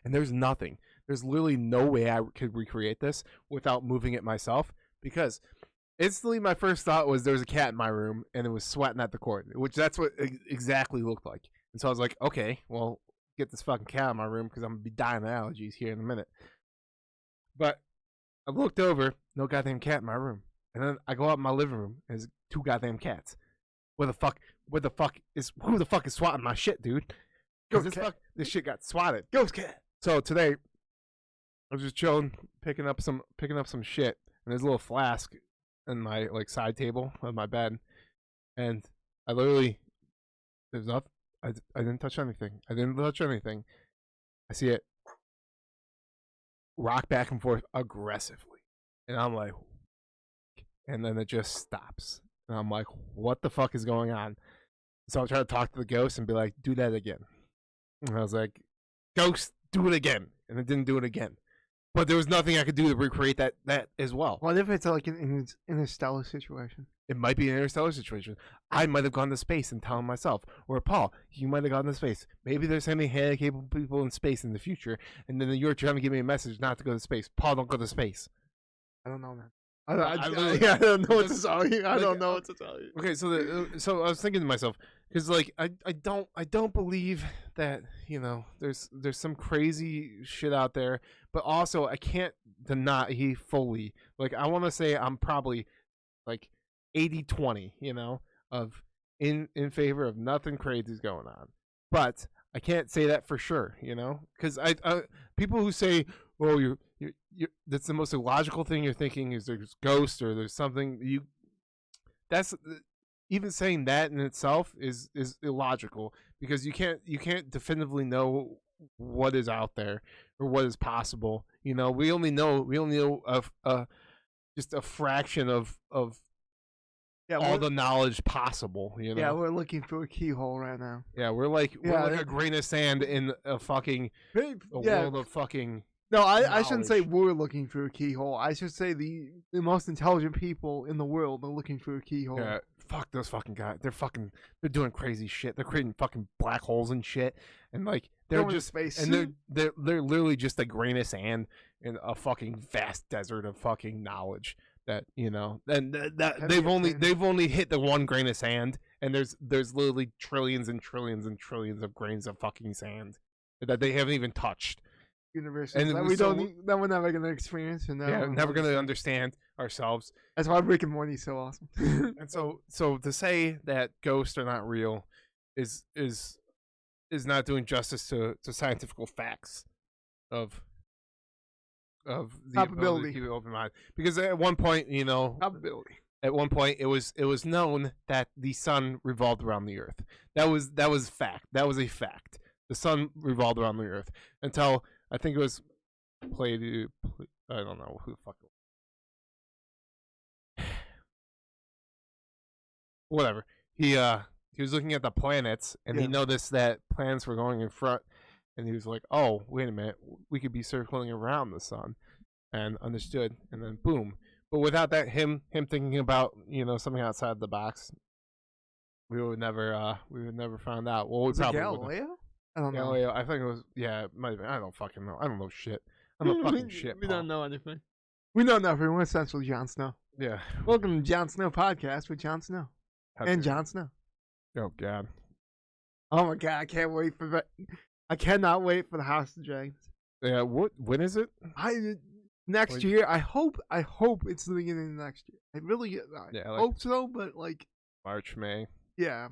[SPEAKER 1] And there's nothing. There's literally no way I could recreate this without moving it myself, because instantly my first thought was there was a cat in my room and it was sweating at the cord, which that's what it exactly looked like. And so I was like, okay, well, get this fucking cat in my room because I'm gonna be dying of allergies here in a minute. But I looked over, no goddamn cat in my room, and then I go out in my living room and there's 2 goddamn cats. Who the fuck is swatting my shit, dude? This shit got swatted.
[SPEAKER 2] Ghost cat.
[SPEAKER 1] So today, I was just chilling, picking up some shit, and there's a little flask in my side table of my bed, and I literally, there's nothing. I didn't touch anything. I see it rock back and forth aggressively, and I'm like, and then it just stops, and I'm like, what the fuck is going on? So I'm trying to talk to the ghost and be like, do that again. And I was like, ghost, do it again. And it didn't do it again. But there was nothing I could do to recreate that as well.
[SPEAKER 2] What if it's like an interstellar situation?
[SPEAKER 1] It might be an interstellar situation. I might have gone to space and telling myself. Or Paul, you might have gone to space. Maybe there's any capable people in space in the future. And then you're trying to give me a message not to go to space. Paul, don't go to space.
[SPEAKER 2] I don't know, man. I don't know what to tell you. I don't know what to tell you.
[SPEAKER 1] Okay, so I was thinking to myself, because I don't believe that, you know, there's some crazy shit out there, but also I can't deny he fully, I want to say I'm probably 80-20, you know, of in favor of nothing crazy is going on, but I can't say that for sure, you know, because I people who say, oh, you're that's the most illogical thing you're thinking is there's ghosts or there's something that's even saying that in itself is illogical, because you can't definitively know what is out there or what is possible. You know, we only know of just a fraction of all the knowledge possible. You know?
[SPEAKER 2] Yeah, we're looking for a keyhole right now.
[SPEAKER 1] Yeah, we're like a grain of sand in a fucking world of fucking.
[SPEAKER 2] No, I shouldn't say we're looking for a keyhole. I should say the most intelligent people in the world are looking for a keyhole.
[SPEAKER 1] Yeah, fuck those fucking guys. They're doing crazy shit. They're creating fucking black holes and shit. And they're just
[SPEAKER 2] space.
[SPEAKER 1] And they're literally just a grain of sand in a fucking vast desert of fucking knowledge. That, you know, and that they've only hit the one grain of sand, and there's literally trillions and trillions and trillions of grains of fucking sand that they haven't even touched.
[SPEAKER 2] Universe that we're never gonna experience, and
[SPEAKER 1] never gonna understand ourselves.
[SPEAKER 2] That's why Rick and Morty's so awesome.
[SPEAKER 1] And so to say that ghosts are not real is is not doing justice to scientific facts of the ability to keep an open mind. Because at one point,
[SPEAKER 2] probability.
[SPEAKER 1] At one point, it was known that the sun revolved around the Earth. That was fact. That was a fact. The sun revolved around the Earth until I think it was I don't know who the fuck it was. Whatever. He was looking at the planets and he noticed that planets were going in front, and he was like, "Oh, wait a minute, we could be circling around the sun," and understood. And then boom. But without that, him thinking about something outside the box, we would never find out. Well, we probably
[SPEAKER 2] Galileo? I don't know.
[SPEAKER 1] Galileo, I think it was. Yeah, it might have been. I don't fucking know. I don't know shit. I don't know fucking shit.
[SPEAKER 2] We don't know anything. We know nothing. We're essentially Jon Snow.
[SPEAKER 1] Yeah.
[SPEAKER 2] Welcome to Jon Snow podcast with Jon Snow and Jon Snow.
[SPEAKER 1] Oh God.
[SPEAKER 2] Oh my God! I can't wait for that. I cannot wait for the House of Dragons.
[SPEAKER 1] Yeah. When is it?
[SPEAKER 2] Next year. I hope it's the beginning of next year. I really hope so, but like
[SPEAKER 1] March, May.
[SPEAKER 2] Yeah.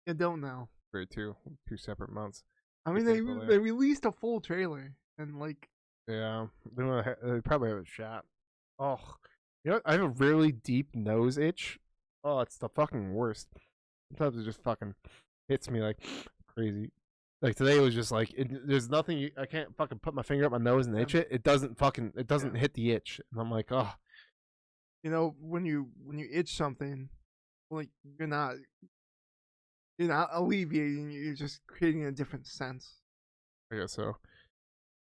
[SPEAKER 2] I don't know.
[SPEAKER 1] For two separate months.
[SPEAKER 2] I mean, they released a full trailer and like.
[SPEAKER 1] Yeah, they probably have a shot. Oh, I have a really deep nose itch. Oh, it's the fucking worst. Sometimes it just fucking hits me like crazy. Like today it was just like there's nothing I can't fucking put my finger up my nose and itch it. It doesn't hit the itch, and I'm like, oh.
[SPEAKER 2] When you itch something, like you're not alleviating. You're just creating a different sense.
[SPEAKER 1] I guess so.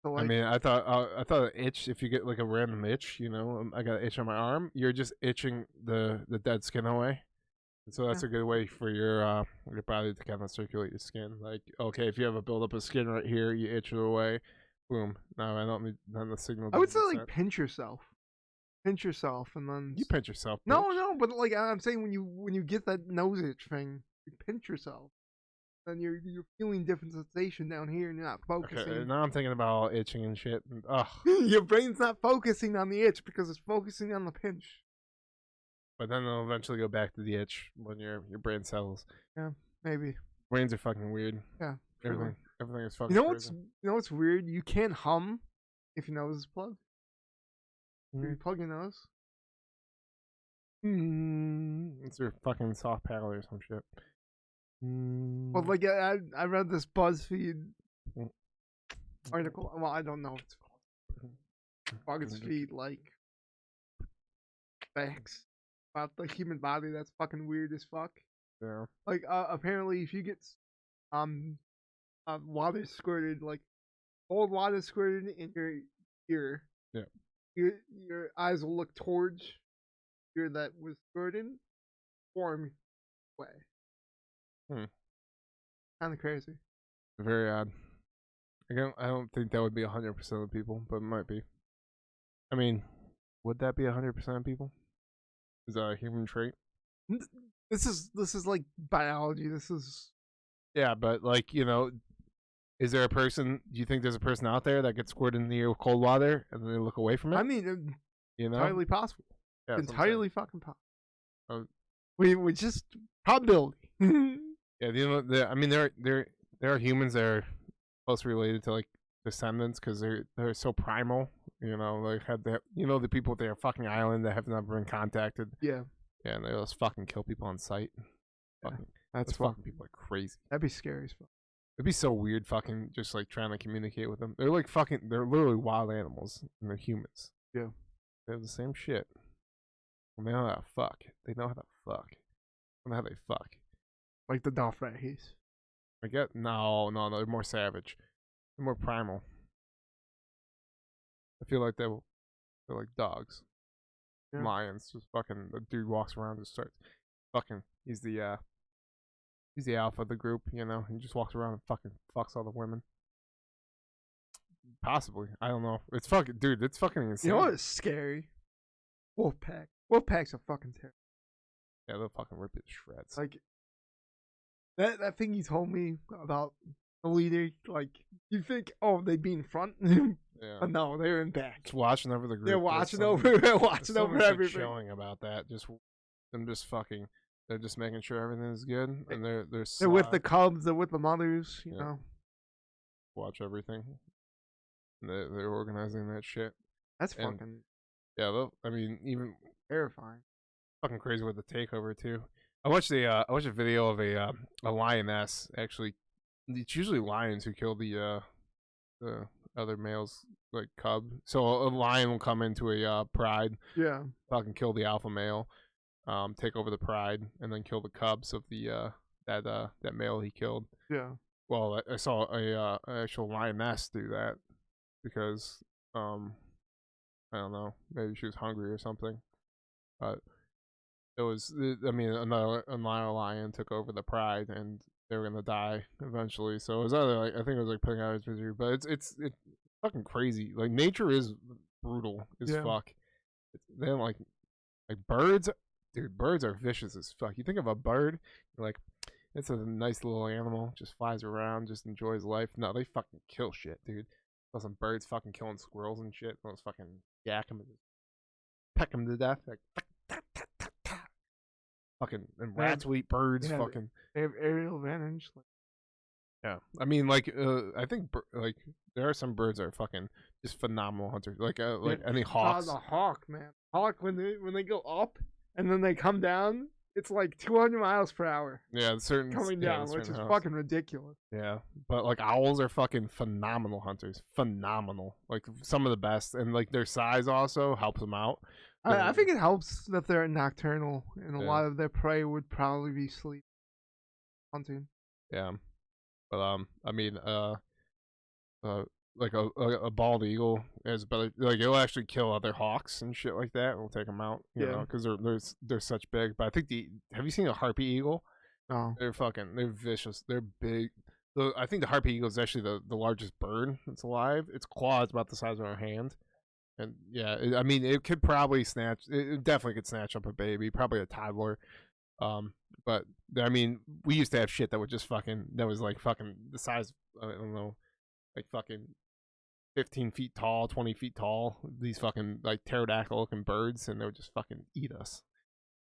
[SPEAKER 2] So like,
[SPEAKER 1] I mean, I thought an itch. If you get like a random itch, I got an itch on my arm. You're just itching the dead skin away. And so that's a good way for your body to kind of circulate your skin. Like, okay, if you have a buildup of skin right here, you itch it away. Boom. No, I don't need none of the signal.
[SPEAKER 2] I would say like pinch yourself, and then
[SPEAKER 1] you pinch yourself. Bitch.
[SPEAKER 2] No, but like I'm saying, when you get that nose itch thing, you pinch yourself. Then you're feeling different sensation down here, and you're not focusing.
[SPEAKER 1] Okay, now I'm thinking about all itching and shit. And,
[SPEAKER 2] your brain's not focusing on the itch because it's focusing on the pinch.
[SPEAKER 1] But then it'll eventually go back to the itch when your brain settles.
[SPEAKER 2] Yeah, maybe.
[SPEAKER 1] Brains are fucking weird.
[SPEAKER 2] Yeah,
[SPEAKER 1] everything is fucking.
[SPEAKER 2] You know what's weird? You can't hum if your nose is plugged.
[SPEAKER 1] Mm-hmm.
[SPEAKER 2] If you plug your nose.
[SPEAKER 1] It's your fucking soft palate or some shit.
[SPEAKER 2] Well, like I read this BuzzFeed article. Well, I don't know if it's BuzzFeed like facts about the human body. That's fucking weird as fuck.
[SPEAKER 1] Yeah.
[SPEAKER 2] Like apparently, if you get water squirted, like cold water squirted in your ear, your eyes will look towards your ear that was squirted, warm way. Kind of crazy.
[SPEAKER 1] Very odd. Again, I don't think that would be 100% of people, but it might be. I mean, would that be 100% of people? Is that a human trait?
[SPEAKER 2] This is like biology. This is.
[SPEAKER 1] Yeah, but like is there a person? Do you think there's a person out there that gets squirted in the ear with cold water and then they look away from it?
[SPEAKER 2] I mean, entirely possible. Yeah, entirely fucking possible. We just probability.
[SPEAKER 1] Yeah, there are humans that are closely related to like descendants because they're so primal. Like the people at their fucking island that have never been contacted.
[SPEAKER 2] Yeah.
[SPEAKER 1] Yeah, and they just fucking kill people on sight.
[SPEAKER 2] Yeah, that's
[SPEAKER 1] fucking people like crazy.
[SPEAKER 2] That'd be scary as fuck.
[SPEAKER 1] It'd be so weird, fucking just like trying to communicate with them. They're like fucking. They're literally wild animals, and they're humans.
[SPEAKER 2] Yeah.
[SPEAKER 1] They have the same shit. And they know how to fuck. They know how to fuck. They know how they fuck.
[SPEAKER 2] Like the Dothrakis.
[SPEAKER 1] I get no, they're more savage. They're more primal. I feel like they're like dogs. Yeah. Lions. Just fucking the dude walks around and starts fucking he's the alpha of the group, He just walks around and fucking fucks all the women. Possibly. I don't know. It's fucking dude, it's fucking insane.
[SPEAKER 2] You know what is scary? Wolfpack. Wolfpacks are fucking terrible.
[SPEAKER 1] Yeah, they'll fucking rip it to shreds.
[SPEAKER 2] Like that thing you told me about the leader, like you think, they'd be in front.
[SPEAKER 1] Yeah.
[SPEAKER 2] But no, they're in back.
[SPEAKER 1] Just watching over the group.
[SPEAKER 2] They're watching over everything.
[SPEAKER 1] Showing about that. Just them just fucking They're just making sure everything is good, and they're
[SPEAKER 2] with the cubs, they're with the mothers, you know.
[SPEAKER 1] Watch everything. And they're organizing that shit.
[SPEAKER 2] That's fucking.
[SPEAKER 1] Yeah, I mean, even
[SPEAKER 2] terrifying.
[SPEAKER 1] Fucking crazy with the takeover too. I watched a video of a lioness actually. It's usually lions who kill the other males, like cub. So a lion will come into a pride.
[SPEAKER 2] Yeah.
[SPEAKER 1] Fucking kill the alpha male. Take over the pride and then kill the cubs of the that male he killed.
[SPEAKER 2] Yeah.
[SPEAKER 1] Well, I saw a actual lioness do that because I don't know, maybe she was hungry or something. But it was, I mean, another lion took over the pride and they were gonna die eventually. So it was either like, I think it was like putting out his misery, but it's fucking crazy. Like nature is brutal as fuck. They don't like birds. Dude, birds are vicious as fuck. You think of a bird, you're like, it's a nice little animal, just flies around, just enjoys life. No, they fucking kill shit, dude. Some birds fucking killing squirrels and shit. Those fucking yak them and peck them to death. Like, fucking, and rats will eat birds. Fucking,
[SPEAKER 2] they have aerial advantage.
[SPEAKER 1] Yeah, I mean, like, I think like there are some birds that are fucking just phenomenal hunters. Like any hawks.
[SPEAKER 2] The hawk, man. Hawk when they go up. And then they come down, it's like 200 miles per hour.
[SPEAKER 1] Yeah, certain
[SPEAKER 2] coming down, which is fucking ridiculous.
[SPEAKER 1] Yeah, but like owls are fucking phenomenal hunters. Phenomenal. Like some of the best. And like their size also helps them out.
[SPEAKER 2] I think it helps that they're nocturnal, and a lot of their prey would probably be sleep hunting.
[SPEAKER 1] Yeah. But I mean, like a bald eagle is better. Like it'll actually kill other hawks and shit like that. It'll take them out, you know, because they're such big. But I think have you seen a harpy eagle?
[SPEAKER 2] No.
[SPEAKER 1] They're vicious. They're big. I think the harpy eagle is actually the largest bird that's alive. Its claw is about the size of our hand, and yeah, I mean it could probably snatch. It definitely could snatch up a baby, probably a toddler. But I mean, we used to have shit that would just that was like fucking the size. I don't know, like fucking 15 feet tall, 20 feet tall, these fucking like pterodactyl looking birds, and they would just fucking eat us.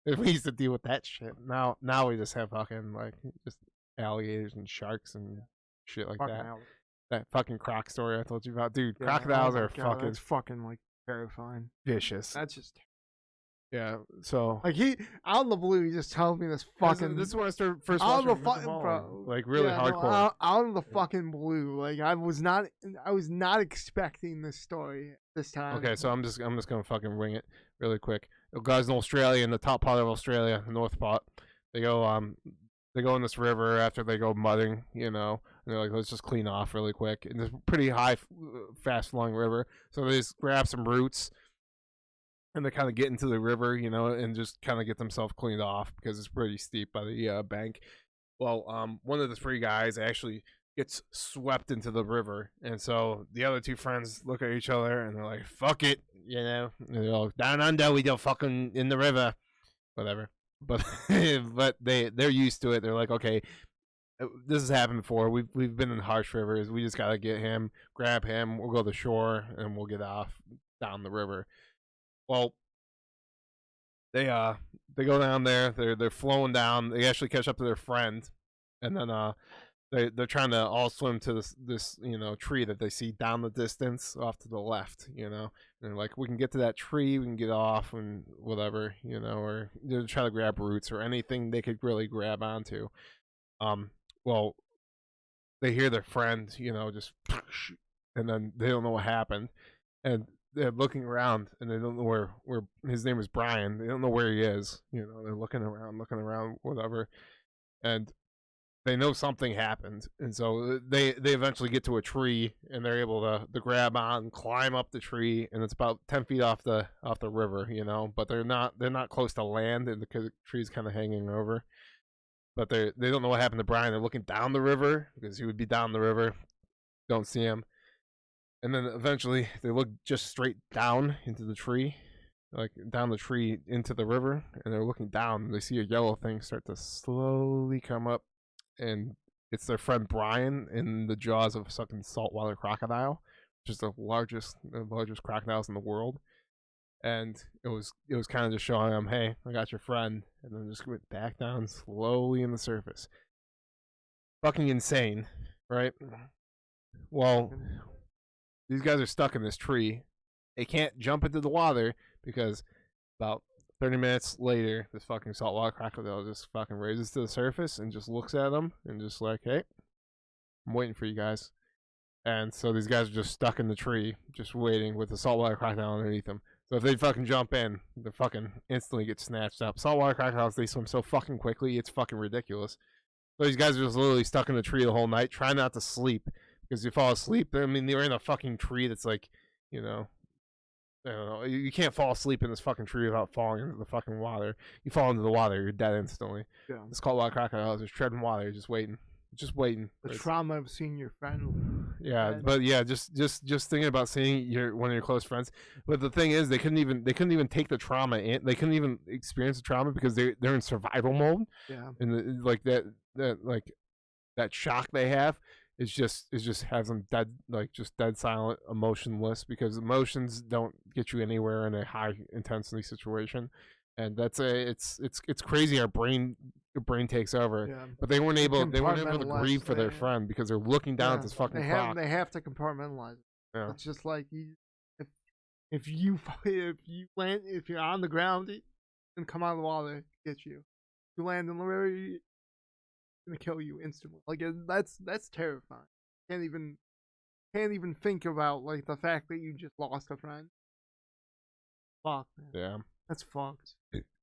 [SPEAKER 1] If we used to deal with that shit. Now we just have fucking like just alligators and sharks and shit like that. That fucking croc story I told you about, dude. Yeah, crocodiles are fucking.
[SPEAKER 2] That's fucking like terrifying.
[SPEAKER 1] Vicious.
[SPEAKER 2] That's just.
[SPEAKER 1] Yeah, so
[SPEAKER 2] like out of the blue, he just tells me this fucking.
[SPEAKER 1] This is when I started first watching Mr. Ballen, like really hardcore.
[SPEAKER 2] Out of the fucking blue, like I was not expecting this story this time.
[SPEAKER 1] Okay, so I'm just gonna fucking wing it really quick. Guys in Australia, in the top part of Australia, the north part, they go in this river after they go mudding, you know, and they're like, let's just clean off really quick. And it's a pretty high, fast flowing river, so they just grab some roots. And they kind of get into the river, you know, and just kind of get themselves cleaned off because it's pretty steep by the bank. Well, one of the three guys actually gets swept into the river. And so the other two friends look at each other and they're like, fuck it, you know. And they're all, down under, we don't fucking in the river. Whatever. But but they're used to it. They're like, okay, this has happened before. We've been in harsh rivers. We just got to get him, grab him. We'll go to the shore and we'll get off down the river. Well, they go down there. They're flowing down. They actually catch up to their friend, and then they're trying to all swim to this you know tree that they see down the distance off to the left. You know, and they're like, we can get to that tree. We can get off and whatever. You know, or they're trying to grab roots or anything they could really grab onto. Well, they hear their friend, you know, just, and then they don't know what happened, and they're looking around and they don't know where his name is Brian. They don't know where he is. You know, they're looking around, whatever. And they know something happened. And so they eventually get to a tree and they're able to grab on, climb up the tree, and it's about 10 feet off the river, you know, but they're not close to land and the tree's kind of hanging over. But they don't know what happened to Brian. They're looking down the river because he would be down the river. Don't see him. And then eventually they look just straight down into the tree, like down the tree into the river, and they're looking down and they see a yellow thing start to slowly come up, and it's their friend Brian in the jaws of a fucking saltwater crocodile, which is the largest crocodiles in the world. and it was kind of just showing them, hey, I got your friend, and then just went back down slowly in the surface. Fucking insane, right? Well, these guys are stuck in this tree. They can't jump into the water because about 30 minutes later, this fucking saltwater crocodile just fucking raises to the surface and just looks at them and just like, hey, I'm waiting for you guys. And so these guys are just stuck in the tree, just waiting with the saltwater crocodile underneath them. So if they fucking jump in, they fucking instantly get snatched up. Saltwater crocodiles, they swim so fucking quickly, it's fucking ridiculous. So these guys are just literally stuck in the tree the whole night, trying not to sleep. Because if you fall asleep, I mean, they're in a fucking tree that's like, you know, I don't know. You can't fall asleep in this fucking tree without falling into the fucking water. You fall into the water, you're dead instantly. Yeah. It's called saltwater crocodiles. They're treading water, just waiting. Just waiting.
[SPEAKER 2] The trauma of seeing your friend.
[SPEAKER 1] Yeah, but yeah, just thinking about seeing one of your close friends. But the thing is, they couldn't even take the trauma in. They couldn't even experience the trauma because they're in survival mode. Yeah, and like that shock they have is just has them dead, like just dead silent, emotionless, because emotions don't get you anywhere in a high intensity situation. And it's crazy. Our brain takes over, but they weren't able to grieve for their friend because they're looking down at this fucking clock.
[SPEAKER 2] They have to compartmentalize. Yeah. It's just like if you're on the ground and come out of the water, get you. If you land in the river, it's gonna kill you instantly. Like that's terrifying. Can't even think about like the fact that you just lost a friend. Fuck, man. Yeah. That's fucked.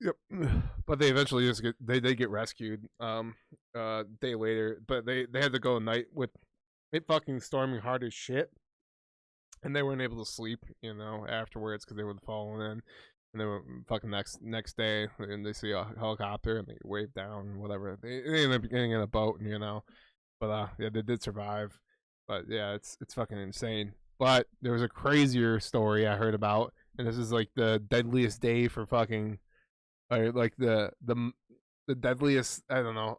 [SPEAKER 1] Yep. But they eventually just get rescued day later. But they had to go at night with it fucking storming hard as shit. And they weren't able to sleep, afterwards because they were falling in. And they were fucking next day and they see a helicopter and they wave down, whatever. They ended up getting in a boat, but yeah, they did survive. But yeah, it's fucking insane. But there was a crazier story I heard about. And this is like the deadliest day for fucking, like the deadliest. I don't know.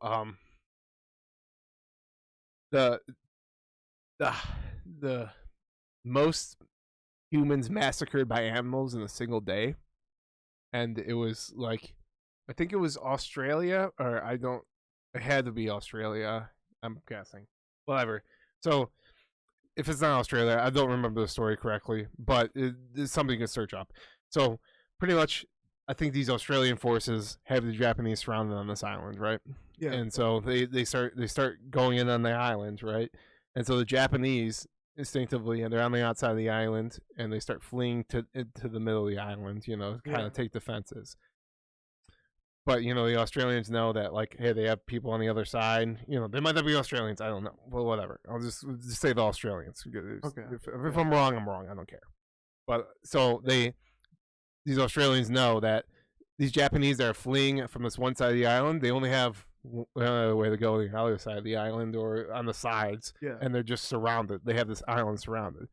[SPEAKER 1] The most humans massacred by animals in a single day, and it was like, I think it was Australia, or it had to be Australia. I'm guessing. Whatever. So. If it's not Australia, I don't remember the story correctly, but it's something you can search up. So pretty much, I think these Australian forces have the Japanese surrounded on this island, right? Yeah. And so they start going in on the island, right? And so the Japanese instinctively, and they're on the outside of the island, and they start fleeing to the middle of the island, kind of take defenses. But, the Australians know that, like, hey, they have people on the other side. They might not be Australians. I don't know. Well, whatever. I'll just say the Australians. Okay. If I'm wrong, I'm wrong. I don't care. But so these Australians know that these Japanese that are fleeing from this one side of the island, they only have another way to go to the other side of the island or on the sides. Yeah. And they're just surrounded. They have this island surrounded.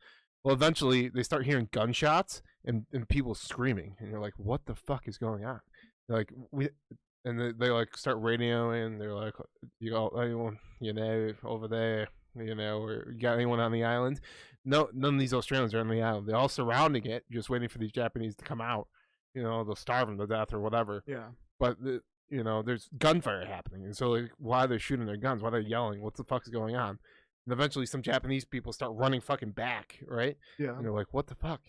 [SPEAKER 1] Well, eventually, they start hearing gunshots and people screaming. And you're like, what the fuck is going on? Like they like start radioing. They're like, you got anyone, over there, or you got anyone on the island? No, none of these Australians are on the island. They're all surrounding it, just waiting for these Japanese to come out. They'll starve them to death or whatever. Yeah. But there's gunfire happening, and so like, why are they shooting their guns? Why are they yelling? What the fuck is going on? And eventually, some Japanese people start running fucking back, right? Yeah. And they're like, what the fuck?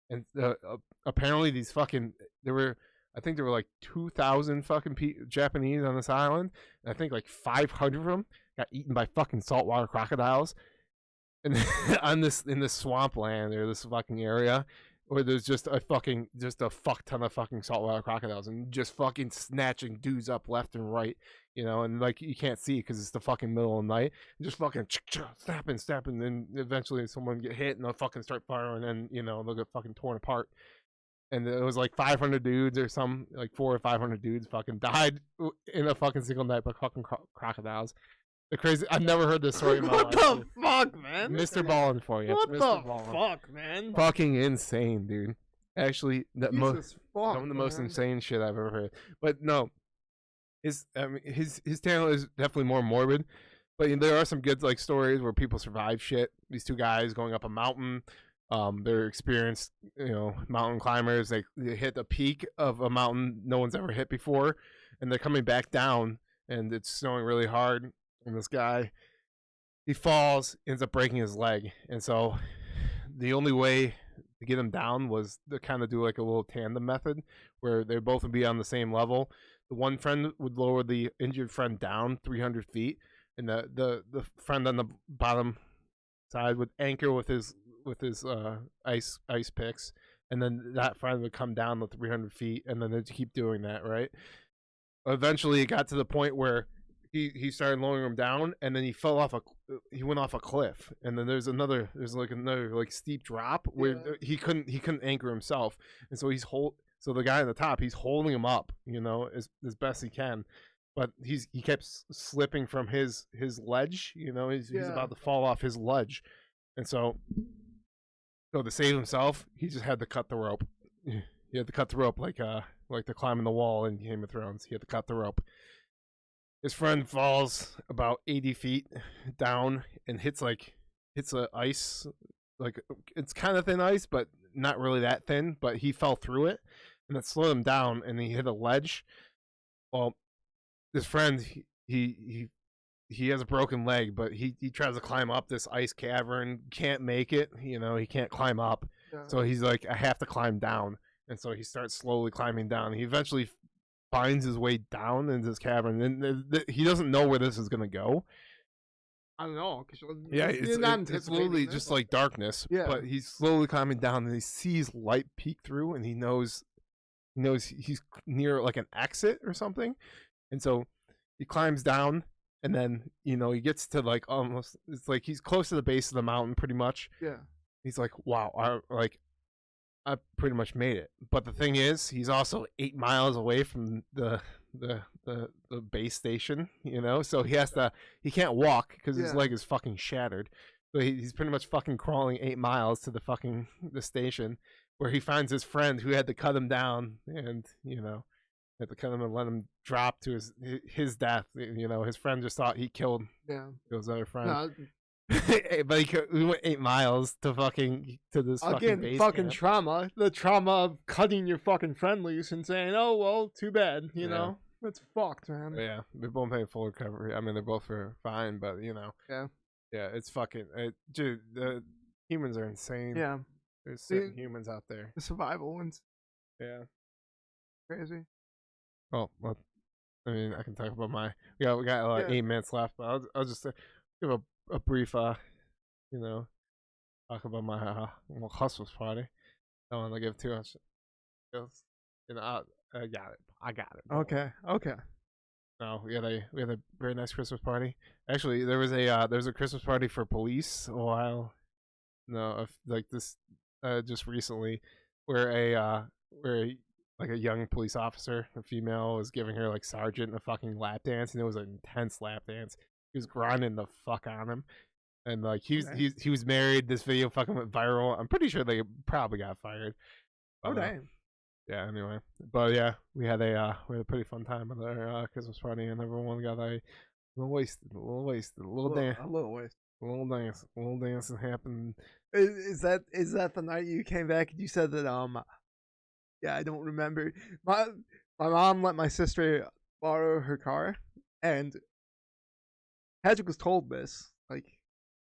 [SPEAKER 1] And apparently, these fucking I think there were like 2,000 fucking Japanese on this island. And I think like 500 of them got eaten by fucking saltwater crocodiles. And in this swampland or this fucking area where there's just a fuck ton of fucking saltwater crocodiles and just fucking snatching dudes up left and right, and like you can't see because it's the fucking middle of the night. And just fucking snapping, and then eventually someone get hit and they'll fucking start firing and they'll get fucking torn apart. And it was like 500 dudes or some, like 400 or 500 dudes fucking died in a fucking single night by fucking crocodiles. The crazy, I've never heard this story in my life.
[SPEAKER 2] What the fuck, man?
[SPEAKER 1] Mr. Ballen for you.
[SPEAKER 2] What the fuck, man?
[SPEAKER 1] Fucking insane, dude. Actually, some of the most insane shit I've ever heard. But no, his tale is definitely more morbid. But there are some good like stories where people survive shit. These two guys going up a mountain. They're experienced, mountain climbers. They hit the peak of a mountain no one's ever hit before, and they're coming back down, and it's snowing really hard. And this guy, he falls, ends up breaking his leg, and so the only way to get him down was to kind of do like a little tandem method, where they both would be on the same level. The one friend would lower the injured friend down 300 feet, and the friend on the bottom side would anchor with his ice picks, and then that friend would come down the 300 feet, and then they'd keep doing that, right? Eventually, it got to the point where he started lowering him down, and then he went off a cliff, and then there's another steep drop where he couldn't anchor himself, and so so the guy on the top, he's holding him up, as best he can. But he kept slipping from his ledge, he's about to fall off his ledge. And so to save himself, he just had to cut the rope. He had to cut the rope like they're climbing the wall in Game of Thrones. He had to cut the rope. His friend falls about 80 feet down and hits a ice, like it's kind of thin ice, but not really that thin. But he fell through it, and it slowed him down, and he hit a ledge. Well, this friend, he has a broken leg, but he tries to climb up this ice cavern, can't make it, he can't climb up. So he's like, I have to climb down. And so he starts slowly climbing down. He eventually finds his way down into this cavern, and he doesn't know where this is going to go.
[SPEAKER 2] I don't know.
[SPEAKER 1] It's literally just like darkness. Yeah. But he's slowly climbing down, and he sees light peek through, and he knows he's near like an exit or something. And so he climbs down, and then, he gets to like almost, it's like he's close to the base of the mountain pretty much.
[SPEAKER 2] Yeah.
[SPEAKER 1] He's like, wow, I pretty much made it. But the thing is, he's also 8 miles away from the base station, so he can't walk because his leg is fucking shattered. So he's pretty much fucking crawling 8 miles to the station, where he finds his friend who had to cut him down, and, had to cut him and let him drop to his death. His friend just thought he killed his other friend. No. But we went 8 miles to this fucking base
[SPEAKER 2] fucking
[SPEAKER 1] camp.
[SPEAKER 2] Trauma. The trauma of cutting your fucking friend loose and saying, "Oh well, too bad." Know, it's fucked, man.
[SPEAKER 1] Yeah, they're both having full recovery. I mean, they're both fine, but yeah, it's fucking. Dude, the humans are insane.
[SPEAKER 2] Yeah,
[SPEAKER 1] there's certain humans out there.
[SPEAKER 2] The survival ones.
[SPEAKER 1] Yeah,
[SPEAKER 2] crazy.
[SPEAKER 1] Well, I mean, I can talk about we got like 8 minutes left, but I'll just give a brief, talk about my Christmas party. I don't want to give too much. I got it. Bro.
[SPEAKER 2] Okay.
[SPEAKER 1] No, we had a very nice Christmas party. Actually, there was a Christmas party for police a while. No, like this, just recently, where a young police officer, a female, was giving her like sergeant a fucking lap dance, and it was an intense lap dance. He was grinding the fuck on him, and like he was married. This video fucking went viral. I'm pretty sure they probably got fired.
[SPEAKER 2] Oh damn.
[SPEAKER 1] Yeah. Anyway, but yeah, we had a pretty fun time at our Christmas party, and everyone got a little wasted, a little dance happened.
[SPEAKER 2] Is that the night you came back and you said that yeah, I don't remember. My mom let my sister borrow her car, and Patrick was told this like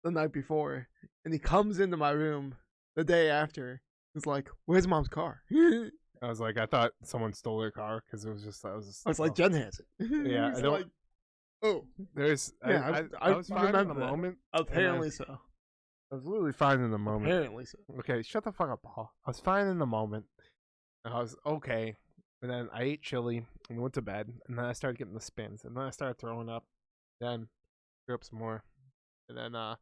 [SPEAKER 2] the night before, and he comes into my room the day after. He's like, "Where's Mom's car?"
[SPEAKER 1] I was like, I thought someone stole her car because it was just. I
[SPEAKER 2] was like, Jen has it.
[SPEAKER 1] Yeah, I don't.
[SPEAKER 2] Like, oh,
[SPEAKER 1] there's.
[SPEAKER 2] Yeah,
[SPEAKER 1] I was fine in the moment.
[SPEAKER 2] Apparently so.
[SPEAKER 1] I was literally fine in the moment.
[SPEAKER 2] Apparently so.
[SPEAKER 1] Okay, shut the fuck up, Paul. I was fine in the moment. And I was okay, and then I ate chili and went to bed, and then I started getting the spins, and then I started throwing up. Then threw up some more, and then I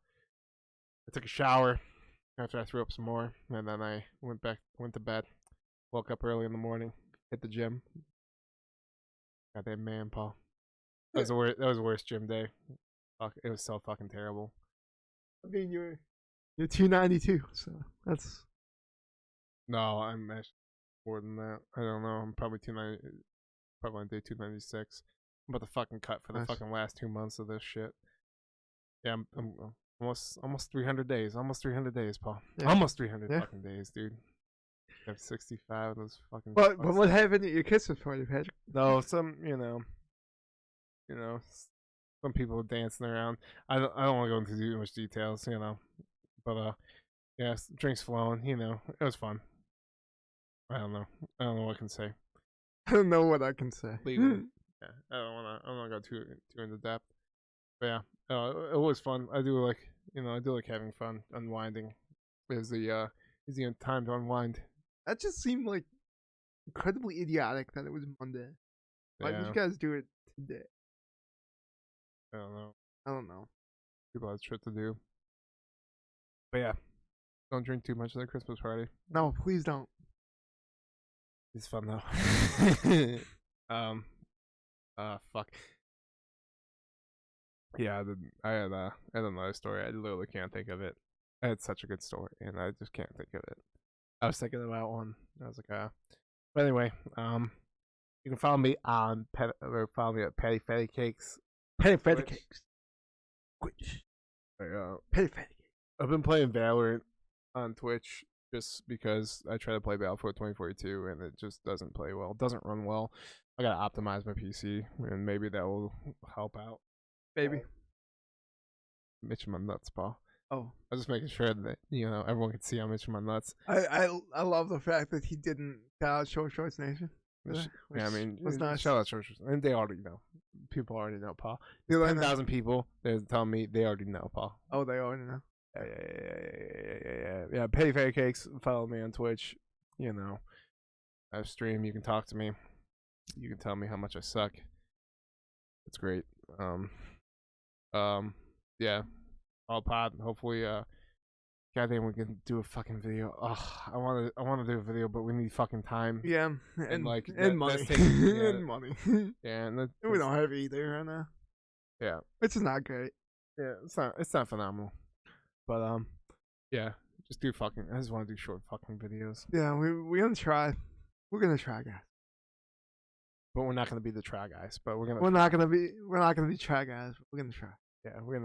[SPEAKER 1] took a shower after I threw up some more, and then I went to bed. Woke up early in the morning, hit the gym. Goddamn man, Paul. That was the worst gym day. Fuck, it was so fucking terrible.
[SPEAKER 2] I mean, you're 292, so that's.
[SPEAKER 1] No, I'm actually more than that. I don't know. I'm probably 290. Probably on day 296. I'm about to fucking cut for the fucking last 2 months of this shit. Yeah, I'm Almost 300 days. Almost 300 days, Paul.
[SPEAKER 2] Yeah.
[SPEAKER 1] Almost 300
[SPEAKER 2] Yeah.
[SPEAKER 1] fucking days, dude. I have 65 of those fucking.
[SPEAKER 2] But what happened at your Christmas party, Patrick?
[SPEAKER 1] No, some some people dancing around. I don't want to go into too much details, but yeah, drinks flowing. It was fun. I don't know what I can say.
[SPEAKER 2] I don't know what I can say.
[SPEAKER 1] Legally. Yeah, I don't want to go too into depth. But yeah, it was fun. I do like having fun, unwinding. Is the time to unwind.
[SPEAKER 2] That just seemed like incredibly idiotic that it was Monday. Why did you guys do it today?
[SPEAKER 1] I don't know.
[SPEAKER 2] I don't know.
[SPEAKER 1] People have shit to do. But yeah, don't drink too much at the Christmas party.
[SPEAKER 2] No, please don't.
[SPEAKER 1] It's fun though. Fuck. Yeah, I had another story. I literally can't think of it. I had such a good story, and I just can't think of it. I was thinking about one. I was like, But anyway, you can follow me on follow me at Patty Fatty Cakes.
[SPEAKER 2] Patty Fatty Cakes. Which?
[SPEAKER 1] Patty Fatty Cakes. I've been playing Valorant on Twitch just because I try to play Battlefield 2042 and it just doesn't play well. It doesn't run well. I gotta optimize my PC, and maybe that will help out.
[SPEAKER 2] Maybe.
[SPEAKER 1] I'm itching my nuts, Paul.
[SPEAKER 2] Oh,
[SPEAKER 1] I was just making sure that everyone could see I'm itching my nuts.
[SPEAKER 2] I love the fact that he didn't shout out Short Shorts Nation.
[SPEAKER 1] Yeah, I mean,
[SPEAKER 2] was nice.
[SPEAKER 1] Shout out Short Shorts, and they already know. People already know, Paul. 10,000 people. They're telling me they already know, Paul.
[SPEAKER 2] Oh, they already know.
[SPEAKER 1] Yeah. Petty Fairy Cakes. Follow me on Twitch. I stream. You can talk to me. You can tell me how much I suck. It's great. Yeah. All pod. Hopefully, goddamn, we can do a fucking video. I want to do a video, but we need fucking time.
[SPEAKER 2] Yeah,
[SPEAKER 1] and money.
[SPEAKER 2] And money.
[SPEAKER 1] Yeah, and
[SPEAKER 2] we don't have either right now.
[SPEAKER 1] Yeah,
[SPEAKER 2] which is not great.
[SPEAKER 1] Yeah, it's not phenomenal. But yeah, just do fucking. I just want to do short fucking videos.
[SPEAKER 2] Yeah, we're gonna try. We're gonna try, guys.
[SPEAKER 1] But we're not gonna be the try guys. But we're
[SPEAKER 2] not gonna be try guys. But we're gonna try.
[SPEAKER 1] Yeah, we're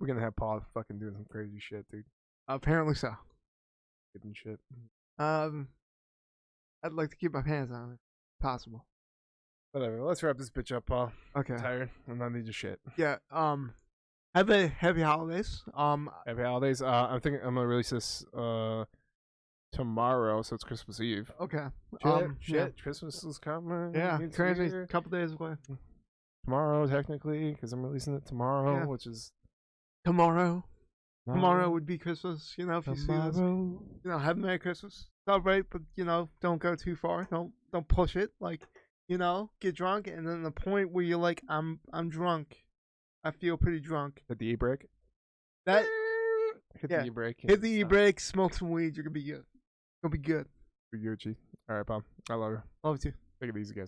[SPEAKER 1] gonna have Paul fucking doing some crazy shit, dude.
[SPEAKER 2] Apparently so.
[SPEAKER 1] Getting shit.
[SPEAKER 2] I'd like to keep my pants on if possible.
[SPEAKER 1] Whatever. Let's wrap this bitch up, Paul.
[SPEAKER 2] Okay.
[SPEAKER 1] I'm tired. I'm not need your shit.
[SPEAKER 2] Yeah. Happy holidays.
[SPEAKER 1] Happy holidays. I'm thinking I'm gonna release this tomorrow, so it's Christmas Eve.
[SPEAKER 2] Okay.
[SPEAKER 1] Shit.
[SPEAKER 2] Yeah.
[SPEAKER 1] Christmas is coming.
[SPEAKER 2] Yeah. Crazy. A couple days away.
[SPEAKER 1] Tomorrow, technically, because I'm releasing it tomorrow, which is
[SPEAKER 2] tomorrow. Tomorrow would be Christmas, if you see this. Have a Merry Christmas. Celebrate, but don't go too far. Don't push it. Like, get drunk, and then the point where you're like, I'm drunk. I feel pretty drunk.
[SPEAKER 1] Hit the e-brake.
[SPEAKER 2] That
[SPEAKER 1] hit the e-brake.
[SPEAKER 2] Hit the e-brake. Smoke some weed. You're gonna be good. Gonna be good.
[SPEAKER 1] Gucci. All right, Bob. I love you.
[SPEAKER 2] Love you too.
[SPEAKER 1] Take it easy, guys.